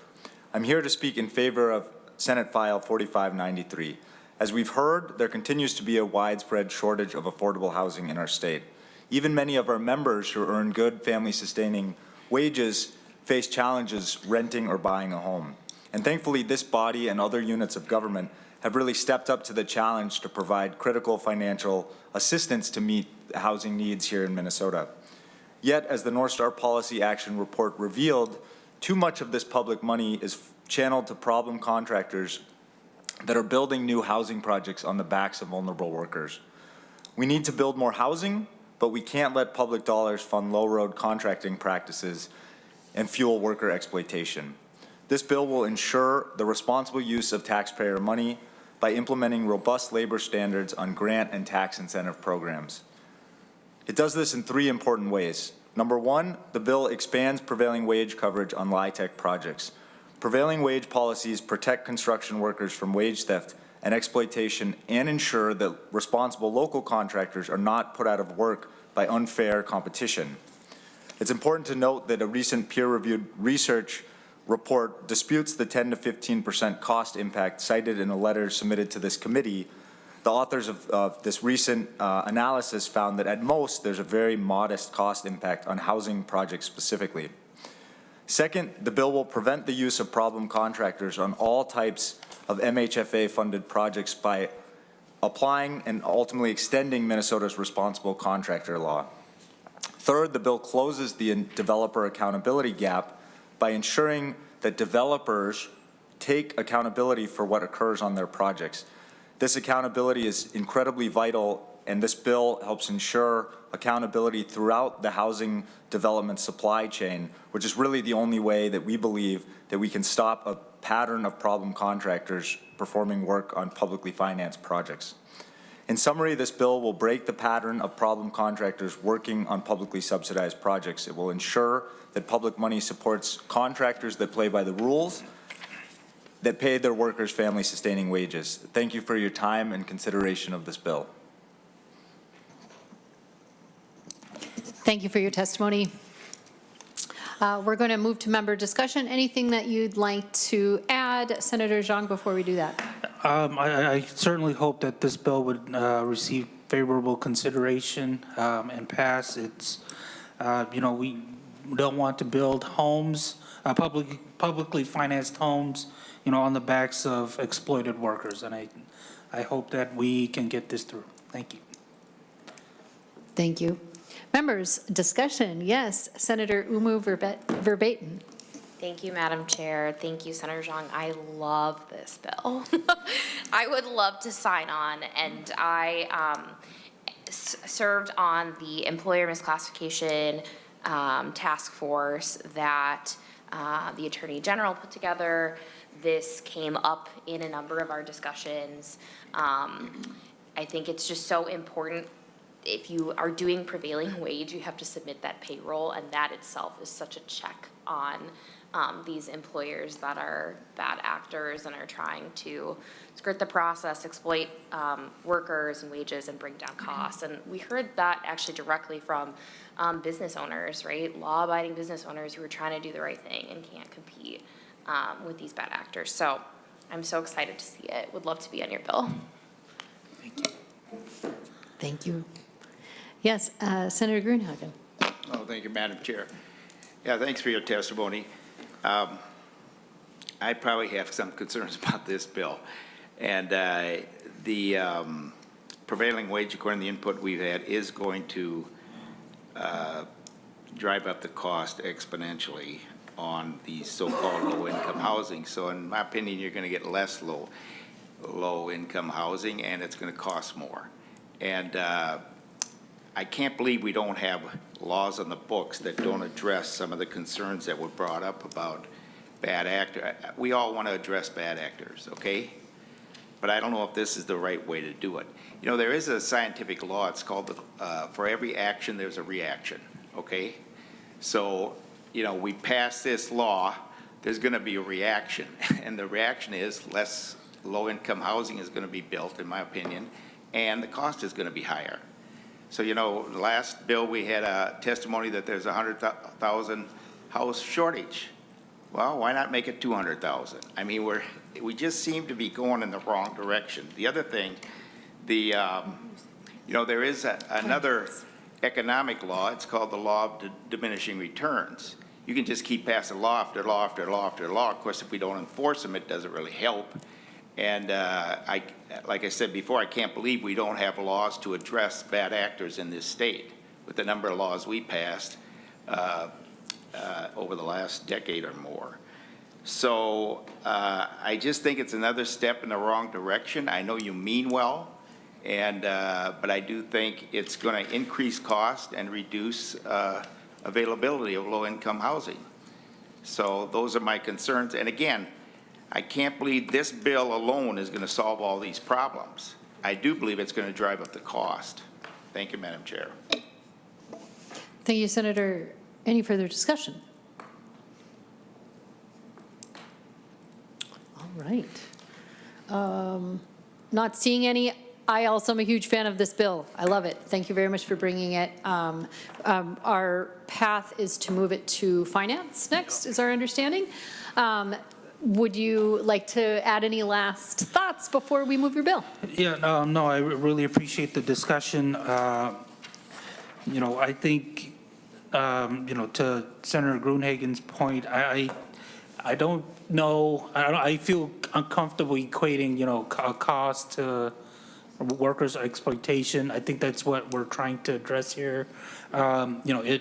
N: I'm here to speak in favor of Senate File 4593. As we've heard, there continues to be a widespread shortage of affordable housing in our state. Even many of our members who earn good family-sustaining wages face challenges renting or buying a home. And thankfully, this body and other units of government have really stepped up to the challenge to provide critical financial assistance to meet the housing needs here in Minnesota. Yet, as the North Star Policy Action Report revealed, too much of this public money is channeled to problem contractors that are building new housing projects on the backs of vulnerable workers. We need to build more housing, but we can't let public dollars fund low-road contracting practices and fuel worker exploitation. This bill will ensure the responsible use of taxpayer money by implementing robust labor standards on grant and tax incentive programs. It does this in 3 important ways. Number 1, the bill expands prevailing wage coverage on LIHTC projects. Prevailing wage policies protect construction workers from wage theft and exploitation and ensure that responsible local contractors are not put out of work by unfair competition. It's important to note that a recent peer-reviewed research report disputes the 10 to 15% cost impact cited in a letter submitted to this committee. The authors of this recent analysis found that at most there's a very modest cost impact on housing projects specifically. Second, the bill will prevent the use of problem contractors on all types of MHFA-funded projects by applying and ultimately extending Minnesota's responsible contractor law. Third, the bill closes the developer accountability gap by ensuring that developers take accountability for what occurs on their projects. This accountability is incredibly vital, and this bill helps ensure accountability throughout the housing development supply chain, which is really the only way that we believe that we can stop a pattern of problem contractors performing work on publicly financed projects. In summary, this bill will break the pattern of problem contractors working on publicly subsidized projects. It will ensure that public money supports contractors that play by the rules, that pay their workers family-sustaining wages. Thank you for your time and consideration of this bill.
A: Thank you for your testimony. We're going to move to member discussion. Anything that you'd like to add, Senator Xiong, before we do that?
L: I certainly hope that this bill would receive favorable consideration and pass. It's, we don't want to build homes, publicly financed homes, on the backs of exploited workers. And I hope that we can get this through. Thank you.
A: Thank you. Members, discussion. Yes, Senator Umu Verbatim.
O: Thank you, Madam Chair. Thank you, Senator Xiong. I love this bill. I would love to sign on, and I served on the employer misclassification task force that the Attorney General put together. This came up in a number of our discussions. I think it's just so important. If you are doing prevailing wage, you have to submit that payroll, and that itself is such a check on these employers that are bad actors and are trying to skirt the process, exploit workers and wages, and bring down costs. And we heard that actually directly from business owners, right? Law-abiding business owners who are trying to do the right thing and can't compete with these bad actors. So I'm so excited to see it. Would love to be on your bill.
L: Thank you.
A: Thank you. Yes, Senator Greenhagen.
K: Oh, thank you, Madam Chair. Yeah, thanks for your testimony. I probably have some concerns about this bill. And the prevailing wage, according to the input we've had, is going to drive up the cost exponentially on the so-called low-income housing. So in my opinion, you're going to get less low-income housing, and it's going to cost more. And I can't believe we don't have laws on the books that don't address some of the concerns that were brought up about bad actors. We all want to address bad actors, okay? But I don't know if this is the right way to do it. There is a scientific law. It's called for every action, there's a reaction, okay? So, we pass this law there's going to be a reaction. And the reaction is less low-income housing is going to be built, in my opinion, and the cost is going to be higher. So, you know, last bill, we had a testimony that there's 100,000 house shortage. Well, why not make it 200,000? I mean, we just seem to be going in the wrong direction. The other thing, you know, there is another economic law. It's called the law of diminishing returns. You can just keep passing law after law after law after law. Of course, if we don't enforce them, it doesn't really help. And like I said before, I can't believe we don't have laws to address bad actors in this state with the number of laws we passed over the last decade or more. So I just think it's another step in the wrong direction. I know you mean well, but I do think it's going to increase cost and reduce availability of low-income housing. So those are my concerns. And again, I can't believe this bill alone is going to solve all these problems. I do believe it's going to drive up the cost. Thank you, Madam Chair.
A: Thank you, Senator. Any further discussion? All right. Not seeing any. I also am a huge fan of this bill. I love it. Thank you very much for bringing it. Our path is to move it to finance next, is our understanding. Would you like to add any last thoughts before we move your bill?
L: Yeah, no, I really appreciate the discussion. You know, I think, you know, to Senator Gruenhagen's point, I don't know, I feel uncomfortable equating, you know, a cost to workers' exploitation. I think that's what we're trying to address here. You know,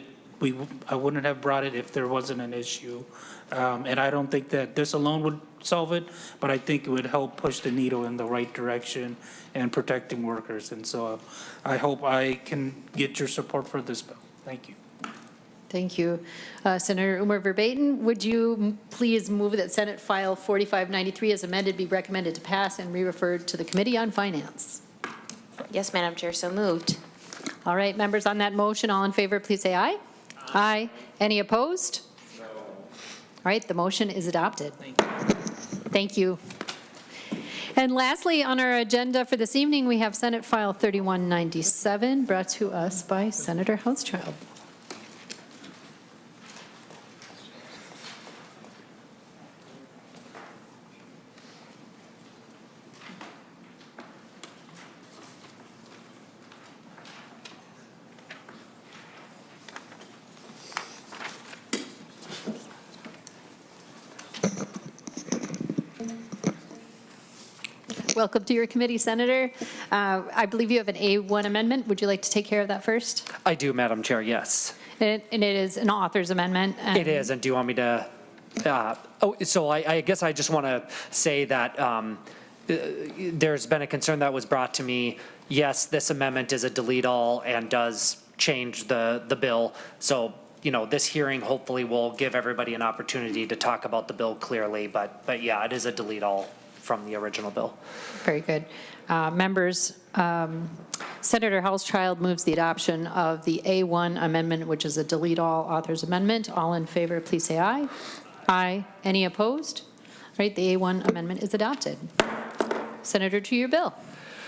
L: I wouldn't have brought it if there wasn't an issue. And I don't think that this alone would solve it, but I think it would help push the needle in the right direction and protecting workers. And so I hope I can get your support for this bill. Thank you.
A: Thank you. Senator Umer Verbatim, would you please move that Senate File 4593 as amended be recommended to pass and re-referred to the Committee on Finance?
O: Yes, Madam Chair, so moved.
A: All right, members on that motion, all in favor, please say aye. Aye. Any opposed? No. All right, the motion is adopted. Thank you. And lastly, on our agenda for this evening, we have Senate File 3197 brought to us by Senator Houschild. Welcome to your committee, Senator. I believe you have an A1 amendment. Would you like to take care of that first?
B: I do, Madam Chair, yes.
A: And it is an author's amendment.
B: It is, and do you want me to, so I guess I just want to say that there's been a concern that was brought to me. Yes, this amendment is a delete all and does change the bill. So, you know, this hearing hopefully will give everybody an opportunity to talk about the bill clearly, but yeah, it is a delete all from the original bill.
A: Very good. Members, Senator Houschild moves the adoption of the A1 amendment, which is a delete all author's amendment. All in favor, please say aye. Aye. Any opposed? All right, the A1 amendment is adopted. Senator, to your bill.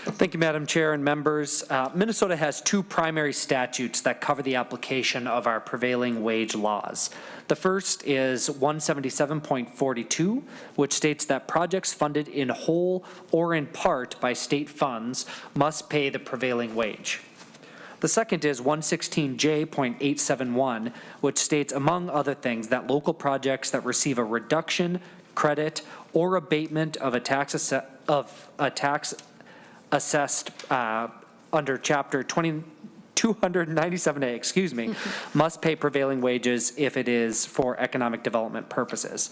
B: Thank you, Madam Chair and members. Minnesota has two primary statutes that cover the application of our prevailing wage laws. The first is 177.42, which states that projects funded in whole or in part by state funds must pay the prevailing wage. The second is 116J.871, which states, among other things, that local projects that receive a reduction, credit, or abatement of a tax assessed under Chapter 297A, must pay prevailing wages if it is for economic development purposes.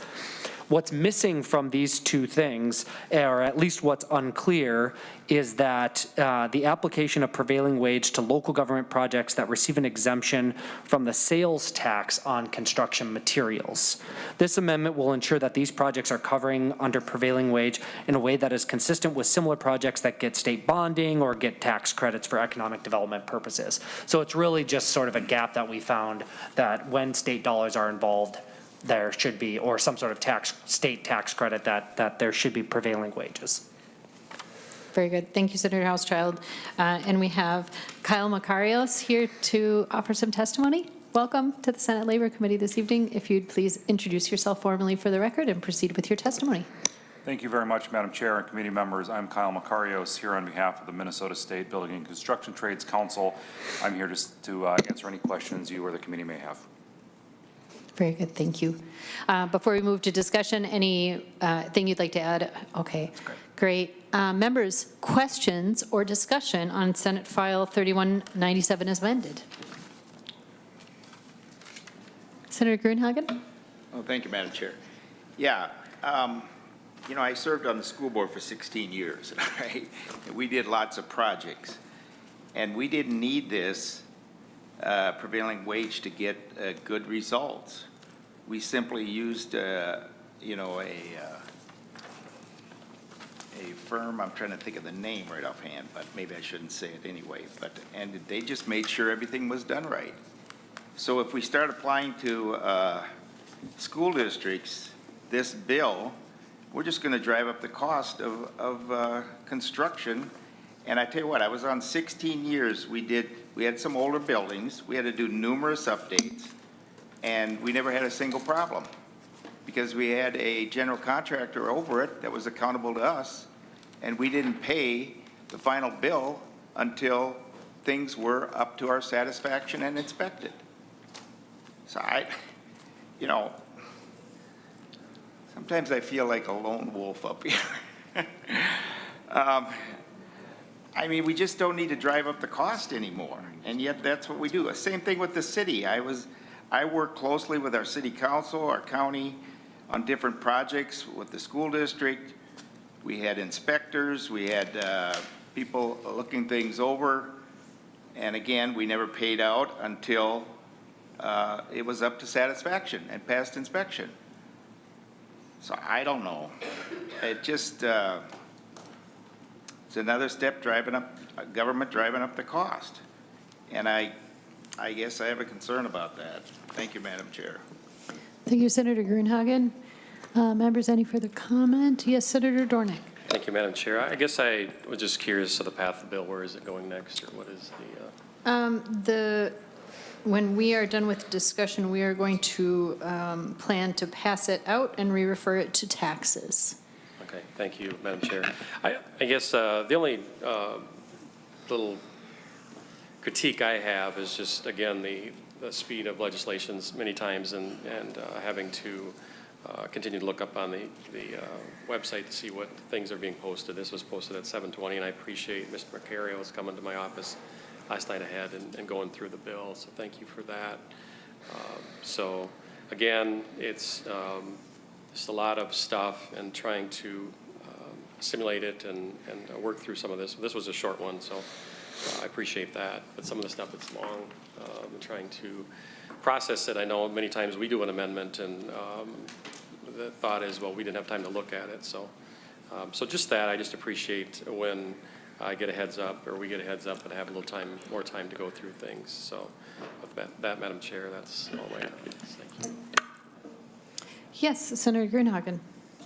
B: What's missing from these two things, or at least what's unclear, is that the application of prevailing wage to local government projects that receive an exemption from the sales tax on construction materials. This amendment will ensure that these projects are covering under prevailing wage in a way that is consistent with similar projects that get state bonding or get tax credits for economic development purposes. So it's really just sort of a gap that we found, that when state dollars are involved, there should be, or some sort of state tax credit that there should be prevailing wages.
A: Very good. Thank you, Senator Hauschild. And we have Kyle Makarios here to offer some testimony. Welcome to the Senate Labor Committee this evening. If you'd please introduce yourself formally for the record and proceed with your testimony.
P: Thank you very much, Madam Chair and committee members. I'm Kyle Makarios here on behalf of the Minnesota State Building and Construction Trades Council. I'm here to answer any questions you or the committee may have.
A: Very good, thank you. Before we move to discussion, any thing you'd like to add? Okay, great. Members, questions or discussion on Senate File 3197 as amended? Senator Grunhagen?
K: Oh, thank you, Madam Chair. Yeah, you know, I served on the school board for 16 years, right? And we did lots of projects. And we didn't need this prevailing wage to get good results. We simply used, you know, a firm, I'm trying to think of the name right offhand, but maybe I shouldn't say it anyway. And they just made sure everything was done right. So if we start applying to school districts this bill, we're just going to drive up the cost of construction. And I tell you what, I was on 16 years. We had some older buildings. We had to do numerous updates, and we never had a single problem because we had a general contractor over it that was accountable to us, and we didn't pay the final bill until things were up to our satisfaction and inspected. So you know, sometimes I feel like a lone wolf up here. I mean, we just don't need to drive up the cost anymore, and yet that's what we do. Same thing with the city. I work closely with our city council, our county, on different projects with the school district. We had inspectors, we had people looking things over, and again, we never paid out until it was up to satisfaction and passed inspection. So I don't know. It just, it's another step driving up, government driving up the cost. And I guess I have a concern about that. Thank you, Madam Chair.
A: Thank you, Senator Grunhagen. Members, any further comment? Yes, Senator Dornick.
D: Thank you, Madam Chair. I guess I was just curious of the path of the bill. Where is it going next, or what is the?
A: When we are done with discussion, we are going to plan to pass it out and re-refer it to taxes.
D: Okay, thank you, Madam Chair. I guess the only little critique I have is just, again, the speed of legislations many times and having to continue to look up on the website to see what things are being posted. This was posted at 7:20, and I appreciate Mr. Makarios coming to my office last night ahead and going through the bill, so thank you for that. So again, it's just a lot of stuff and trying to simulate it and work through some of this. This was a short one, so I appreciate that, but some of the stuff that's long, and trying to process it. I know many times we do an amendment and the thought is, well, we didn't have time to look at it, so just that, I just appreciate when I get a heads up, or we get a heads up and have a little more time to go through things. So with that, Madam Chair, that's all my comments. Thank you.
A: Yes, Senator Grunhagen.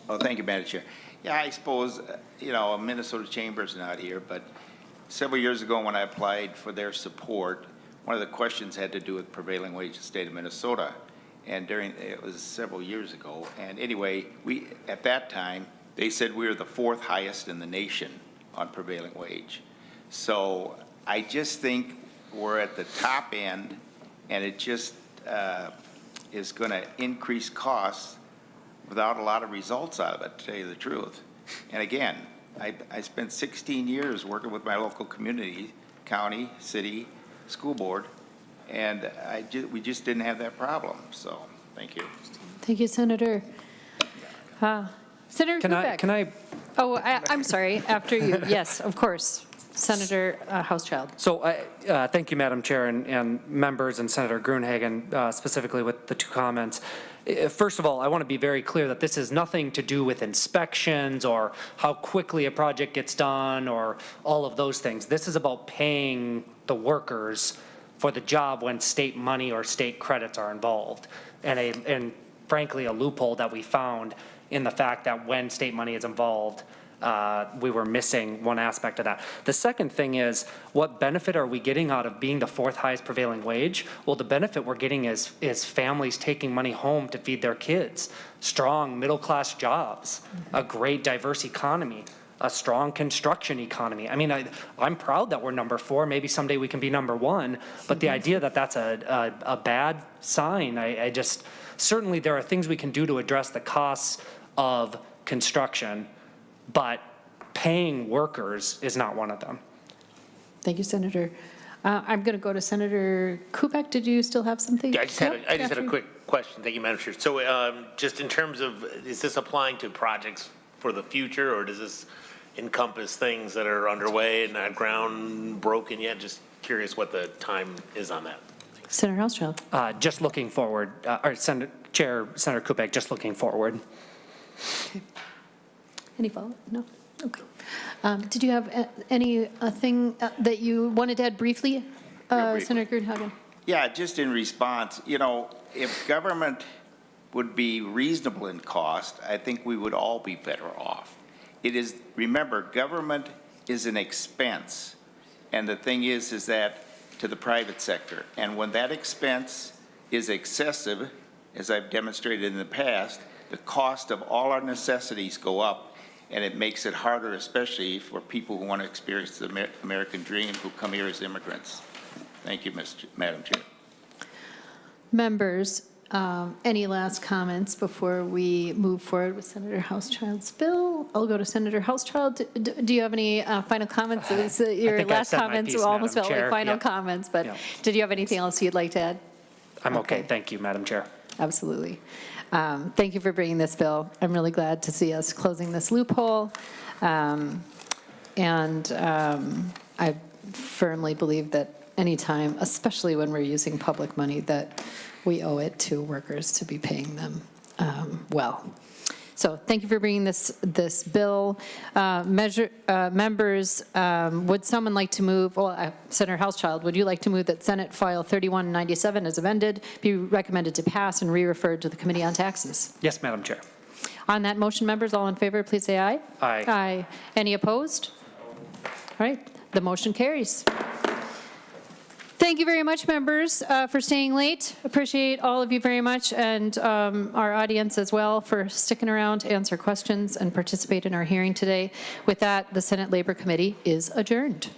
K: Oh, thank you, Madam Chair. Yeah, I suppose, you know, Minnesota Chamber's not here, but several years ago when I applied for their support, one of the questions had to do with prevailing wage in the state of Minnesota. And it was several years ago. And anyway, at that time, they said we were the 4th highest in the nation on prevailing wage. So I just think we're at the top end, and it just is going to increase costs without a lot of results out of it, to tell you the truth. And again, I spent 16 years working with my local community, county, city, school board, and we just didn't have that problem. So thank you.
A: Thank you, Senator. Senator Kubek.
B: Can I?
A: Oh, I'm sorry. After you. Yes, of course. Senator Hauschild.
B: So thank you, Madam Chair, and members, and Senator Grunhagen, specifically with the 2 comments. First of all, I want to be very clear that this has nothing to do with inspections or how quickly a project gets done or all of those things. This is about paying the workers for the job when state money or state credits are involved. And frankly a loophole that we found in the fact that when state money is involved, we were missing one aspect of that. The second thing is, what benefit are we getting out of being the 4th highest prevailing wage? Well, the benefit we're getting is families taking money home to feed their kids, strong middle-class jobs, a great diverse economy, a strong construction economy. I mean, I'm proud that we're number 4. Maybe someday we can be number 1, but the idea that that's a bad sign, I just, certainly there are things we can do to address the costs of construction, but paying workers is not one of them.
A: Thank you, Senator. I'm going to go to Senator Kubek. Did you still have something?
Q: Yeah, I just had a quick question. Thank you, Madam Chair. So just in terms of, is this applying to projects for the future, or does this encompass things that are underway and not ground broken yet? Just curious what the time is on that.
A: Senator Hauschild.
B: Just looking forward, or Senator Kubek, just looking forward.
A: Okay. Any follow-up? No? Okay. Did you have anything that you wanted to add briefly, Senator Greenhagen?
K: Yeah, just in response, you know, if government would be reasonable in cost, I think we would all be better off. It is, remember, government is an expense. And the thing is that to the private sector. And when that expense is excessive, as I've demonstrated in the past, the cost of all our necessities go up, and it makes it harder, especially for people who want to experience the American dream, who come here as immigrants. Thank you, Madam Chair.
A: Members, any last comments before we move forward with Senator Hauschild's bill? I'll go to Senator Hauschild. Do you have any final comments? Your last comments almost felt like final comments, but did you have anything else you'd like to add?
B: I'm okay. Thank you, Madam Chair.
A: Absolutely. Thank you for bringing this bill. I'm really glad to see us closing this loophole. I firmly believe that anytime, especially when we're using public money, that we owe it to workers to be paying them well. So thank you for bringing this bill. Members, would someone like to move, Senator Hauschild, would you like to move that Senate File 3197 as amended be recommended to pass and re-referred to the Committee on Taxes?
B: Yes, Madam Chair.
A: On that motion, members, all in favor, please say aye.
B: Aye.
A: Aye. Any opposed? All right, the motion carries. Thank you very much, members, for staying late. Appreciate all of you very much, and our audience as well for sticking around to answer questions and participate in our hearing today. With that, the Senate Labor Committee is adjourned.